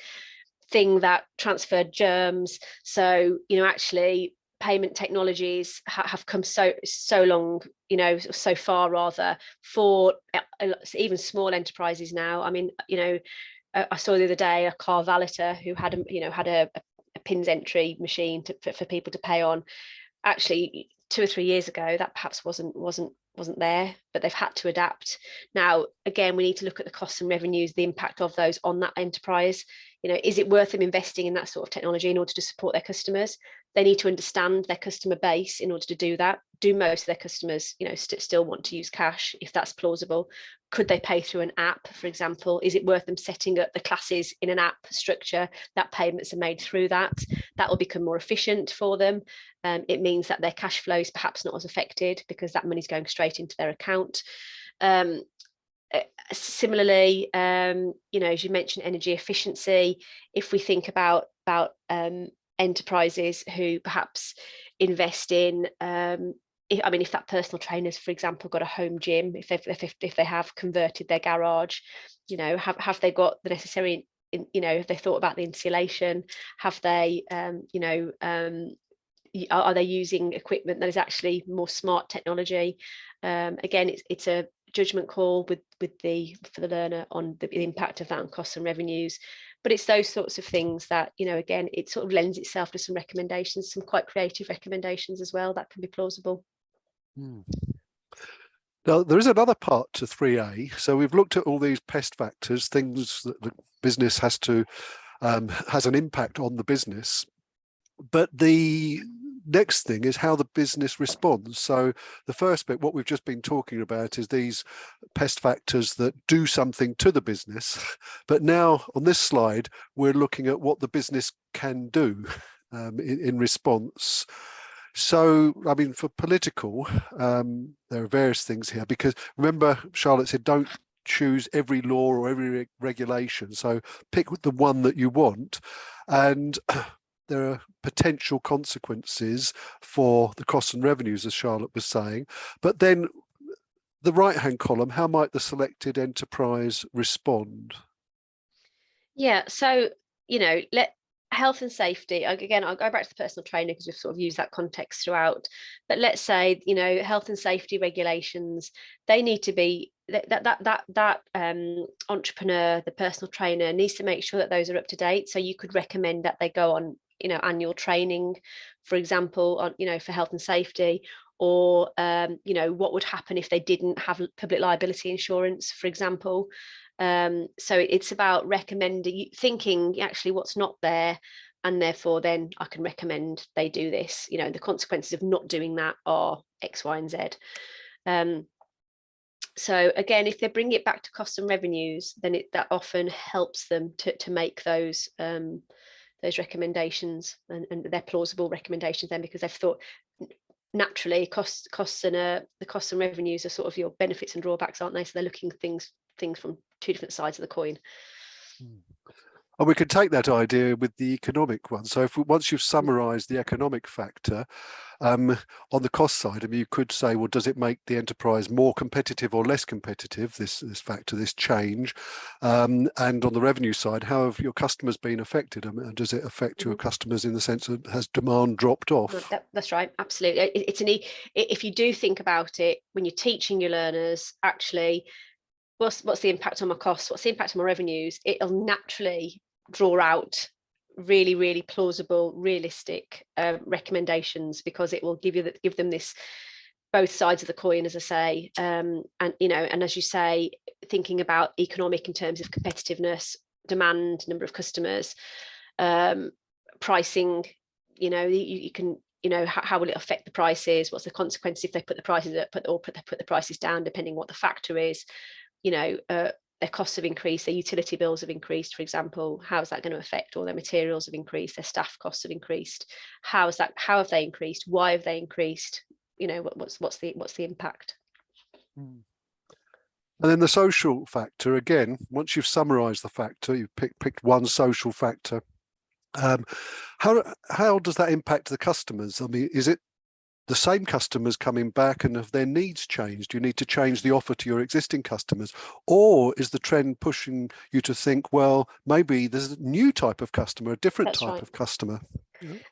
thing that transferred germs. So actually payment technologies have come so long, so far rather, for even small enterprises now. I mean, I saw the other day a car valeter who had a pins entry machine for people to pay on. Actually, 2 or 3 years ago, that perhaps wasn't there, but they've had to adapt. Now, again, we need to look at the costs and revenues, the impact of those on that enterprise. Is it worth them investing in that sort of technology in order to support their customers? They need to understand their customer base in order to do that. Do most of their customers, still want to use cash, if that's plausible? Could they pay through an app, for example? Is it worth them setting up the classes in an app structure that payments are made through that? That will become more efficient for them. It means that their cash flow is perhaps not as affected, because that money is going straight into their account. similarly, you know, as you mentioned, energy efficiency. If we think about enterprises who perhaps invest in, if that personal trainer's, for example, got a home gym, if they have converted their garage, you know, have they got the necessary, you know, have they thought about the insulation? Have they, are they using equipment that is actually more smart technology? Again, it's a judgment call for the learner on the impact of that on costs and revenues. But it's those sorts of things that, you know, again, it sort of lends itself to some recommendations, some quite creative recommendations as well that can be plausible. Now, there is another part to 3A. So we've looked at all these pest factors, things that the business has an impact on the business. But the next thing is how the business responds. So the first bit, what we've just been talking about, is these pest factors that do something to the business. But now on this slide, we're looking at what the business can do in response. So, I mean, for political, there are various things here, because remember, Charlotte said, don't choose every law or every regulation. So pick the one that you want. And there are potential consequences for the costs and revenues, as Charlotte was saying. But then the right-hand column, how might the selected enterprise respond? Yeah, so, you know, health and safety, again, I'll go back to the personal trainer because we've sort of used that context throughout. But let's say, you know, health and safety regulations, they need to be, that entrepreneur, the personal trainer, needs to make sure that those are up to date. So you could recommend that they go on, you know, annual training, for example, on, you know, for health and safety, or you know, what would happen if they didn't have public liability insurance, for example. So it's about recommending, thinking actually what's not there, and therefore then I can recommend they do this. You know, the consequences of not doing that are X, Y, and Z. So again, if they bring it back to costs and revenues, then that often helps them to make those recommendations, and they're plausible recommendations then, because they've thought naturally costs and the costs and revenues are sort of your benefits and drawbacks, aren't they? So they're looking at things from two different sides of the coin. And we can take that idea with the economic one. So once you've summarized the economic factor, on the cost side, I mean, you could say, well, does it make the enterprise more competitive or less competitive, this factor, this change? And on the revenue side, how have your customers been affected? I mean, does it affect your customers in the sense of, has demand dropped off? That's right, absolutely. If you do think about it, when you're teaching your learners, actually, what's the impact on my costs? What's the impact on my revenues? It'll naturally draw out really, really plausible, realistic recommendations, because it will give them this both sides of the coin, as I say, and you know, and as you say, thinking about economic in terms of competitiveness, demand, number of customers, pricing. You know, you can, you know, how will it affect the prices? What's the consequence if they put the prices up, put the prices down, depending what the factor is? You know, their costs have increased, their utility bills have increased, for example. How is that going to affect? All their materials have increased, their staff costs have increased. How have they increased? Why have they increased? You know, what's the impact? And then the social factor, again, once you've summarized the factor, you've picked one social factor. How does that impact the customers? I mean, is it the same customers coming back, and have their needs changed? Do you need to change the offer to your existing customers? Or is the trend pushing you to think, well, maybe there's a new type of customer, a different type of customer?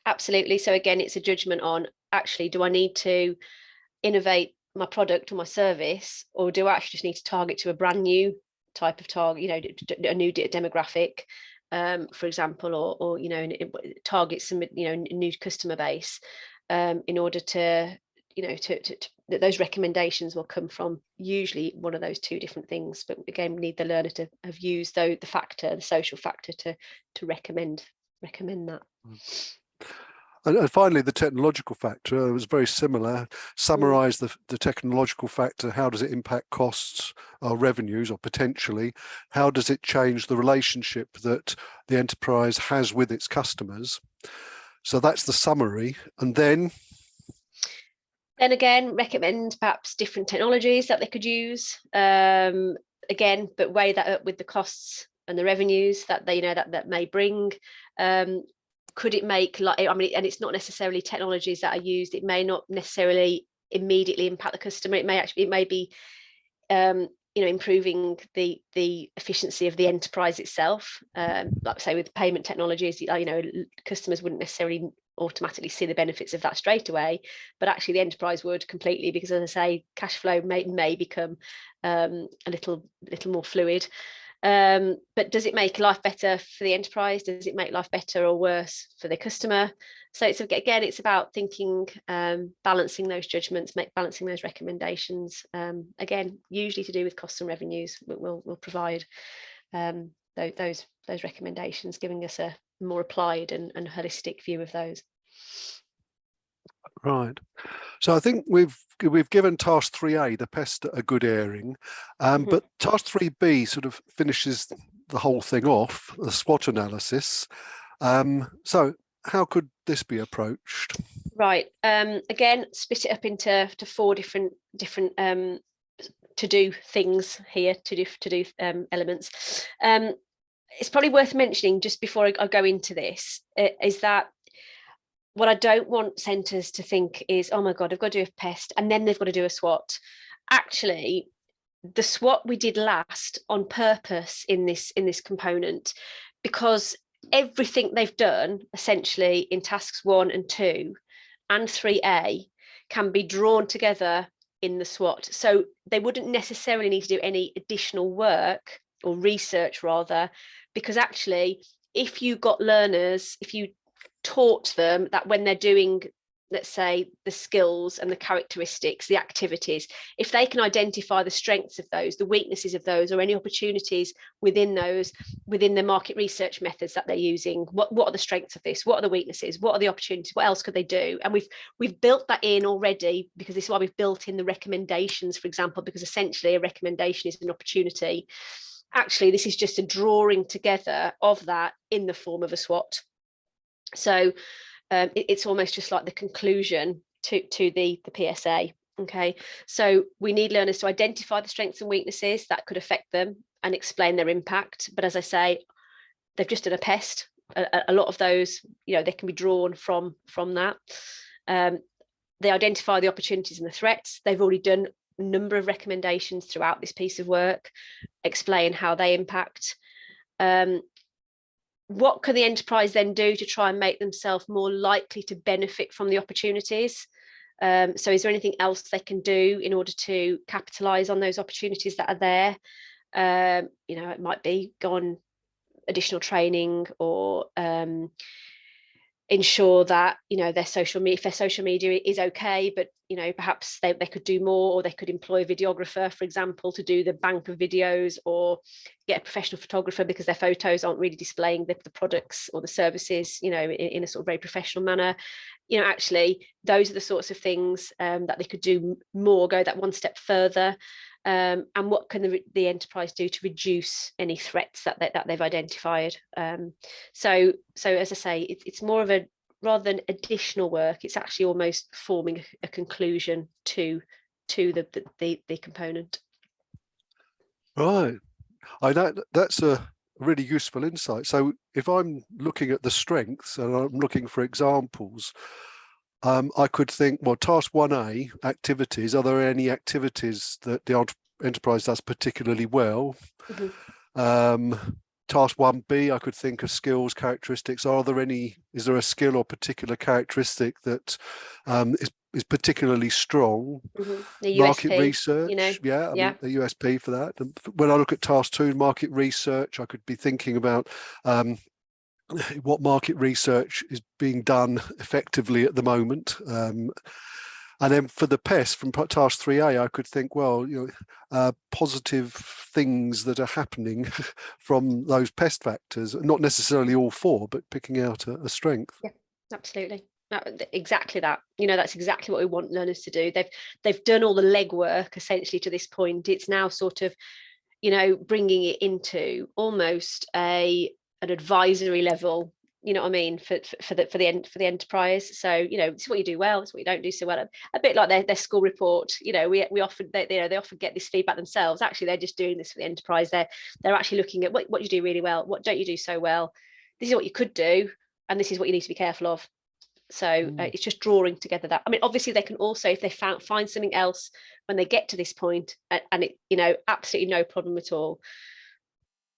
Absolutely. So again, it's a judgment on, actually, do I need to innovate my product or my service, or do I actually just need to target to a brand new type of target, you know, a new demographic, for example, or you know, target some, you know, new customer base, in order to, you know, that those recommendations will come from usually one of those two different things. But again, we need the learner to have used the social factor to recommend that. And finally, the technological factor was very similar. Summarize the technological factor. How does it impact costs or revenues, or potentially? How does it change the relationship that the enterprise has with its customers? So that's the summary. And then again, recommend perhaps different technologies that they could use. again, but weigh that up with the costs and the revenues that they, that may bring. Could it make, like, I mean, and it's not necessarily technologies that are used. It may not necessarily immediately impact the customer. It may be improving the efficiency of the enterprise itself. Like say with payment technologies, customers wouldn't necessarily automatically see the benefits of that straight away, but actually the enterprise would completely, because as I say, cash flow may become a little more fluid. But does it make life better for the enterprise? Does it make life better or worse for the customer? So it's about thinking, balancing those judgments, balancing those recommendations. Again, usually to do with costs and revenues. We'll provide those recommendations, giving us a more applied and holistic view of those. Right. So I think we've given task 3A, the pest, a good airing, but task 3B sort of finishes the whole thing off, the SWOT analysis. So how could this be approached? Right. Again, split it up into 4 different to do things here, to do elements. It's probably worth mentioning just before I go into this, is that what I don't want centres to think is, oh my God, I've got to do a pest and then they've got to do a SWOT. Actually, the SWOT we did last on purpose in this component, because everything they've done essentially in tasks 1 and 2 and 3A can be drawn together in the SWOT. So they wouldn't necessarily need to do any additional work or research rather, because actually if you got learners, if you taught them that when they're doing, let's say, the skills and the characteristics, the activities, if they can identify the strengths of those, the weaknesses of those, or any opportunities within those, within the market research methods that they're using, what are the strengths of this, what are the weaknesses, what are the opportunities, what else could they do? And we've built that in already, because this is why we've built in the recommendations, for example, because essentially a recommendation is an opportunity. Actually, this is just a drawing together of that in the form of a SWOT. So it's almost just like the conclusion to the PSA. Okay, so we need learners to identify the strengths and weaknesses that could affect them and explain their impact. But as I say, they've just done a pest. A lot of those, they can be drawn from that. They identify the opportunities and the threats. They've already done a number of recommendations throughout this piece of work, explain how they impact. What can the enterprise then do to try and make themselves more likely to benefit from the opportunities? So is there anything else they can do in order to capitalise on those opportunities that are there? It might be go on additional training, or ensure that their social media is okay, but perhaps they could do more, or they could employ a videographer, for example, to do the bank of videos, or get a professional photographer because their photos aren't really displaying the products or the services in a sort of very professional manner. Actually those are the sorts of things that they could do more, go that one step further. And what can the enterprise do to reduce any threats that they've identified? So as I say, it's more of a, rather than additional work, it's actually almost forming a conclusion to the component. Right. That's a really useful insight. So if I'm looking at the strengths and I'm looking for examples, I could think, well, task 1A, activities, are there any activities that the enterprise does particularly well? Task 1B, I could think of skills, characteristics. Is there a skill or particular characteristic that is particularly strong? The market USP, research, I mean, a USP for that. And when I look at task 2, market research, I could be thinking about what market research is being done effectively at the moment. And then for the pest, from task 3A, I could think, well, positive things that are happening from those pest factors, not necessarily all 4, but picking out a strength. Yeah, absolutely. Exactly that. That's exactly what we want learners to do. They've done all the legwork essentially to this point. It's now sort of, bringing it into almost an advisory level you know what I mean, for the enterprise. So, you know, this is what you do well, it's what you don't do so well. A bit like their school report, you know, we often they often get this feedback themselves. Actually, they're just doing this for the enterprise. They're actually looking at what you do really well, what don't you do so well. This is what you could do, and this is what you need to be careful of. So it's just drawing together that. I mean, obviously they can also, if they find something else when they get to this point, and it, you know, absolutely no problem at all.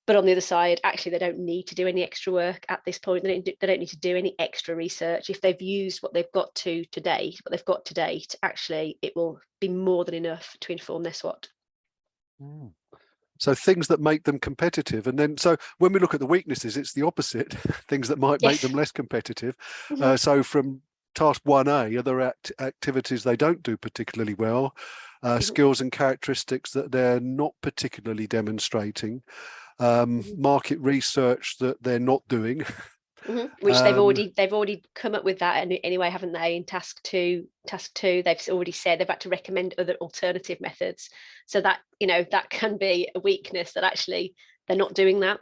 But on the other side, actually, they don't need to do any extra work at this point. They don't need to do any extra research. If they've used what they've got to date, actually, it will be more than enough to inform their SWOT. So things that make them competitive. And then, so when we look at the weaknesses, it's the opposite, things that might make them less competitive. So from task 1A, are there activities they don't do particularly well, skills and characteristics that they're not particularly demonstrating, market research that they're not doing. Which they've already come up with that anyway, haven't they? In task two, they've already said they've had to recommend other alternative methods. So that, you know, that can be a weakness, that actually they're not doing that.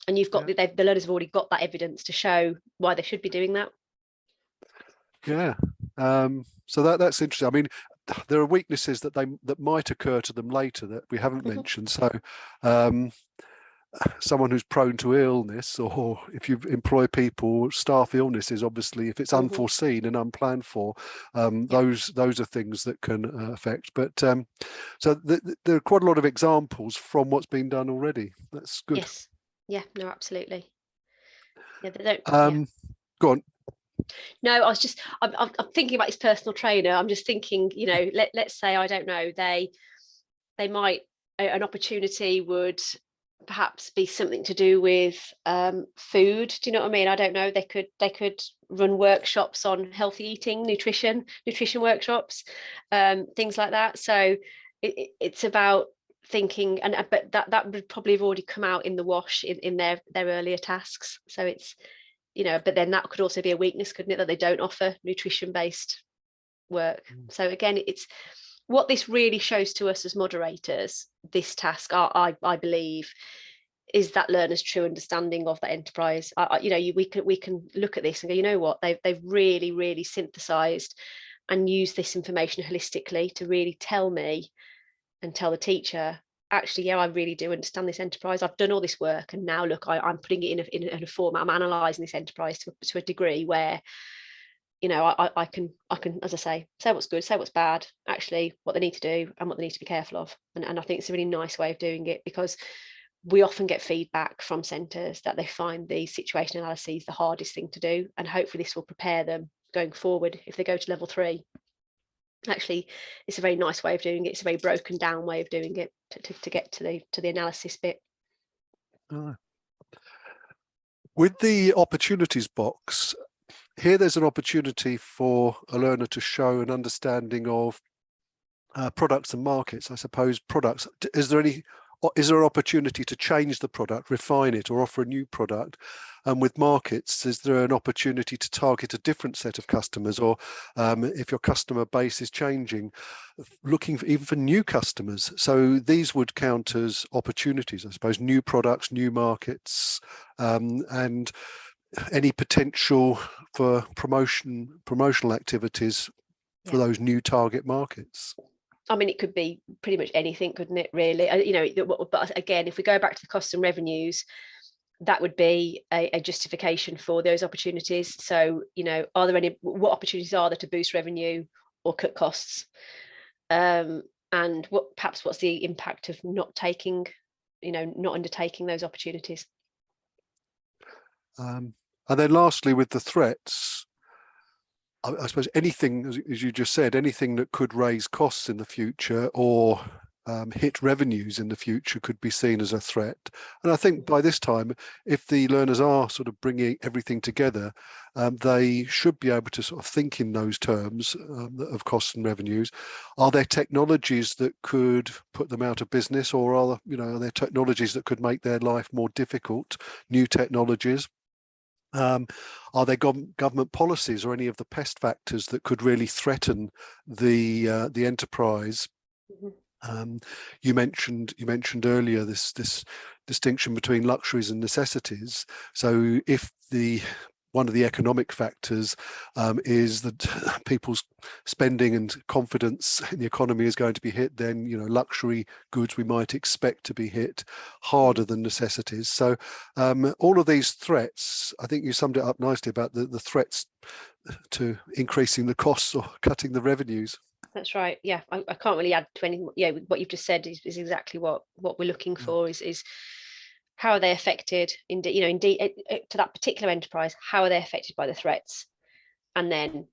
And you've got the learners have already got that evidence to show why they should be doing that. Yeah. So that's interesting. I mean, there are weaknesses that might occur to them later that we haven't mentioned. So someone who's prone to illness, or if you employ people, staff illness is obviously, if it's unforeseen and unplanned for, those are things that can affect. But so there are quite a lot of examples from what's been done already. That's good. Yes. Yeah, no, absolutely. Yeah, they don't. Go on. No, I was just, I'm thinking about his personal trainer. I'm just thinking, you know, let's say, I don't know, they might, an opportunity would perhaps be something to do with food. Do you know what I mean? I don't know. They could run workshops on healthy eating, nutrition workshops, things like that. So it's about thinking, but that would probably have already come out in the wash in their earlier tasks. So it's, you know, but then that could also be a weakness, couldn't it, that they don't offer nutrition-based work. So again, it's what this really shows to us as moderators, this task, I believe, is that learner's true understanding of that enterprise. You know, we can look at this and go, you know what, they've really synthesized and used this information holistically to really tell me and tell the teacher, actually, yeah, I really do understand this enterprise. I've done all this work, and now look, I'm putting it in a format. I'm analysing this enterprise to a degree where, you know, I can, as I say what's good, say what's bad, actually what they need to do and what they need to be careful of. And I think it's a really nice way of doing it, because we often get feedback from centres that they find the situation analyses the hardest thing to do, and hopefully this will prepare them going forward if they go to level 3. Actually, it's a very nice way of doing it. It's a very broken down way of doing it to get to the analysis bit. With the opportunities box, here there's an opportunity for a learner to show an understanding of products and markets. I suppose products, is there an opportunity to change the product, refine it, or offer a new product? And with markets, is there an opportunity to target a different set of customers, or if your customer base is changing, looking even for new customers? So these would count as opportunities, I suppose, new products, new markets, and any potential for promotional activities for those new target markets. I mean, it could be pretty much anything, couldn't it, really? You know, but again, if we go back to the costs and revenues, that would be a justification for those opportunities. So, you know, what opportunities are there to boost revenue or cut costs? And what's the impact of not undertaking those opportunities? And then lastly, with the threats, I suppose anything, as you just said, anything that could raise costs in the future or hit revenues in the future could be seen as a threat. And I think by this time, if the learners are sort of bringing everything together, they should be able to sort of think in those terms of costs and revenues. Are there technologies that could put them out of business, or are there technologies that could make their life more difficult, new technologies? Are there government policies or any of the pest factors that could really threaten the enterprise? You mentioned earlier this distinction between luxuries and necessities. So if one of the economic factors is that people's spending and confidence in the economy is going to be hit, then luxury goods we might expect to be hit harder than necessities. So all of these threats, I think you summed it up nicely about the threats to increasing the costs or cutting the revenues. That's right. Yeah, I can't really add to anything. Yeah, what you've just said is exactly what we're looking for. Is how are they affected? Indeed, to that particular enterprise, how are they affected by the threats? And then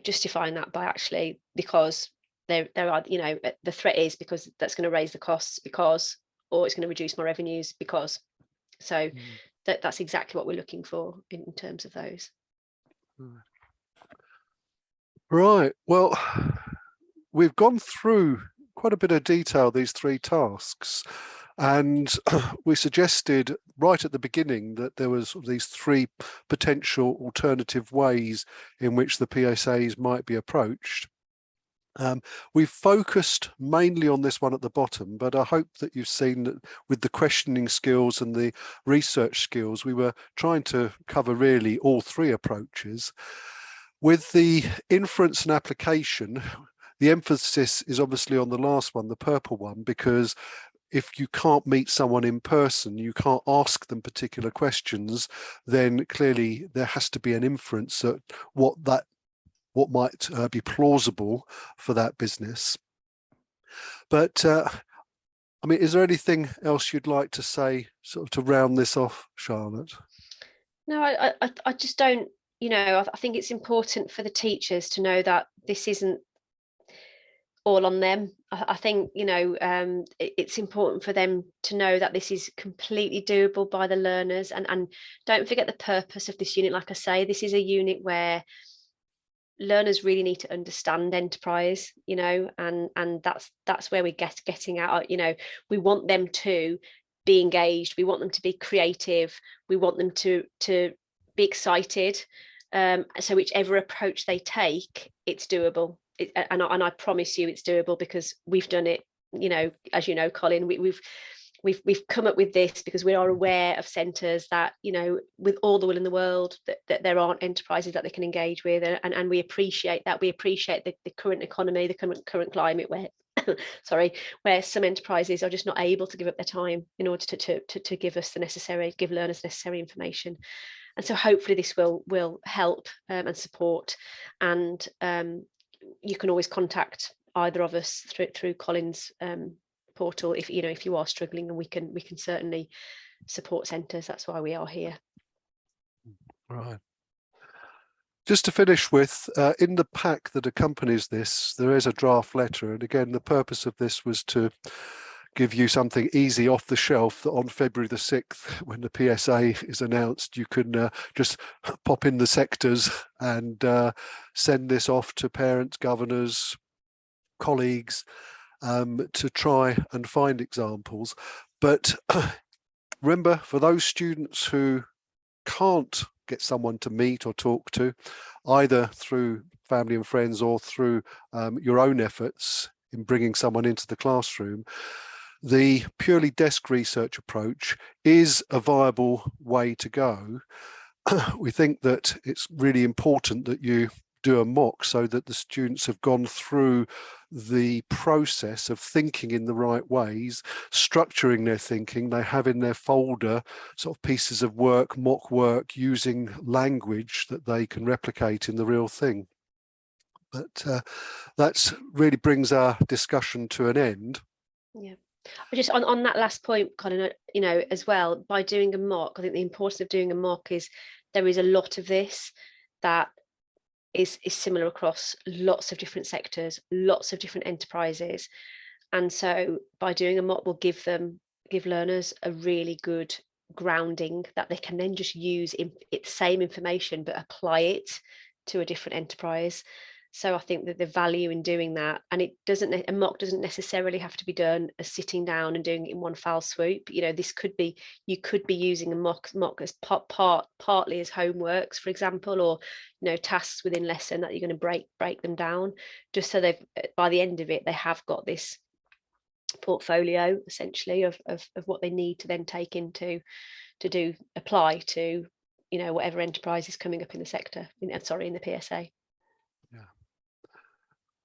justifying that by actually because there are the threat is because that's going to raise the costs because, or it's going to reduce my revenues because. So that's exactly what we're looking for in terms of those. Right. Well, we've gone through quite a bit of detail, these 3 tasks, and we suggested right at the beginning that there was these 3 potential alternative ways in which the PSAs might be approached. We've focused mainly on this one at the bottom, but I hope that you've seen that with the questioning skills and the research skills, we were trying to cover really all 3 approaches. With the inference and application, the emphasis is obviously on the last one, the purple one, because if you can't meet someone in person, you can't ask them particular questions, then clearly there has to be an inference at what might be plausible for that business. But I mean, is there anything else you'd like to say sort of to round this off, Charlotte? No, I just don't, I think it's important for the teachers to know that this isn't all on them. I think, it's important for them to know that this is completely doable by the learners. And don't forget the purpose of this unit. Like I say, this is a unit where learners really need to understand enterprise, and that's where we're getting at. We want them to be engaged. We want them to be creative. We want them to be excited. So whichever approach they take, it's doable. And I promise you it's doable because we've done it, as you know, Colin, we've come up with this because we are aware of centres that, with all the will in the world, that there aren't enterprises that they can engage with. And we appreciate that. We appreciate the current economy, the current climate where, where some enterprises are just not able to give up their time in order to give learners necessary information. And so hopefully this will help and support. And you can always contact either of us through Colin's portal if you are struggling, and we can certainly support centres. That's why we are here. Right. Just to finish with, in the pack that accompanies this, there is a draft letter, and again the purpose of this was to give you something easy off the shelf that on February the 6th, when the PSA is announced, you can just pop in the sectors and send this off to parents, governors, colleagues, to try and find examples. But remember, for those students who can't get someone to meet or talk to, either through family and friends or through your own efforts in bringing someone into the classroom, the purely desk research approach is a viable way to go. We think that it's really important that you do a mock so that the students have gone through the process of thinking in the right ways, structuring their thinking. They have in their folder sort of pieces of work, mock work, using language that they can replicate in the real thing. But that really brings our discussion to an end. Yeah. Just on that last point, Colin, as well, by doing a mock, I think the importance of doing a mock is there is a lot of this that is similar across lots of different sectors, lots of different enterprises. And so by doing a mock will give learners a really good grounding that they can then just use its same information but apply it to a different enterprise. So I think that the value in doing that, and a mock doesn't necessarily have to be done as sitting down and doing it in one foul swoop. This could be, you could be using a mock as partly as homeworks, for example, or tasks within lesson that you're going to break them down, just so by the end of it they have got this portfolio essentially of what they need to then take into apply to, you know, whatever enterprise is coming up in the sector, in the PSA.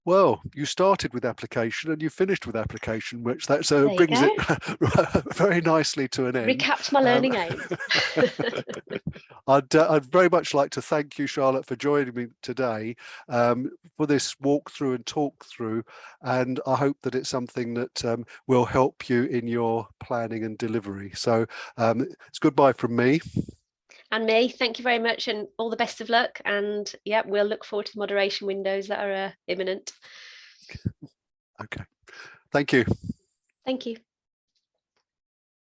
Well, you started with application and you finished with application, which brings it very nicely to an end. Recapped my learning aims. I'd very much like to thank you, Charlotte, for joining me today for this walkthrough and talk through, and I hope that it's something that will help you in your planning and delivery. So it's goodbye from me. And me, thank you very much, and all the best of luck. And yeah, we'll look forward to the moderation windows that are imminent. Okay, thank you. Thank you.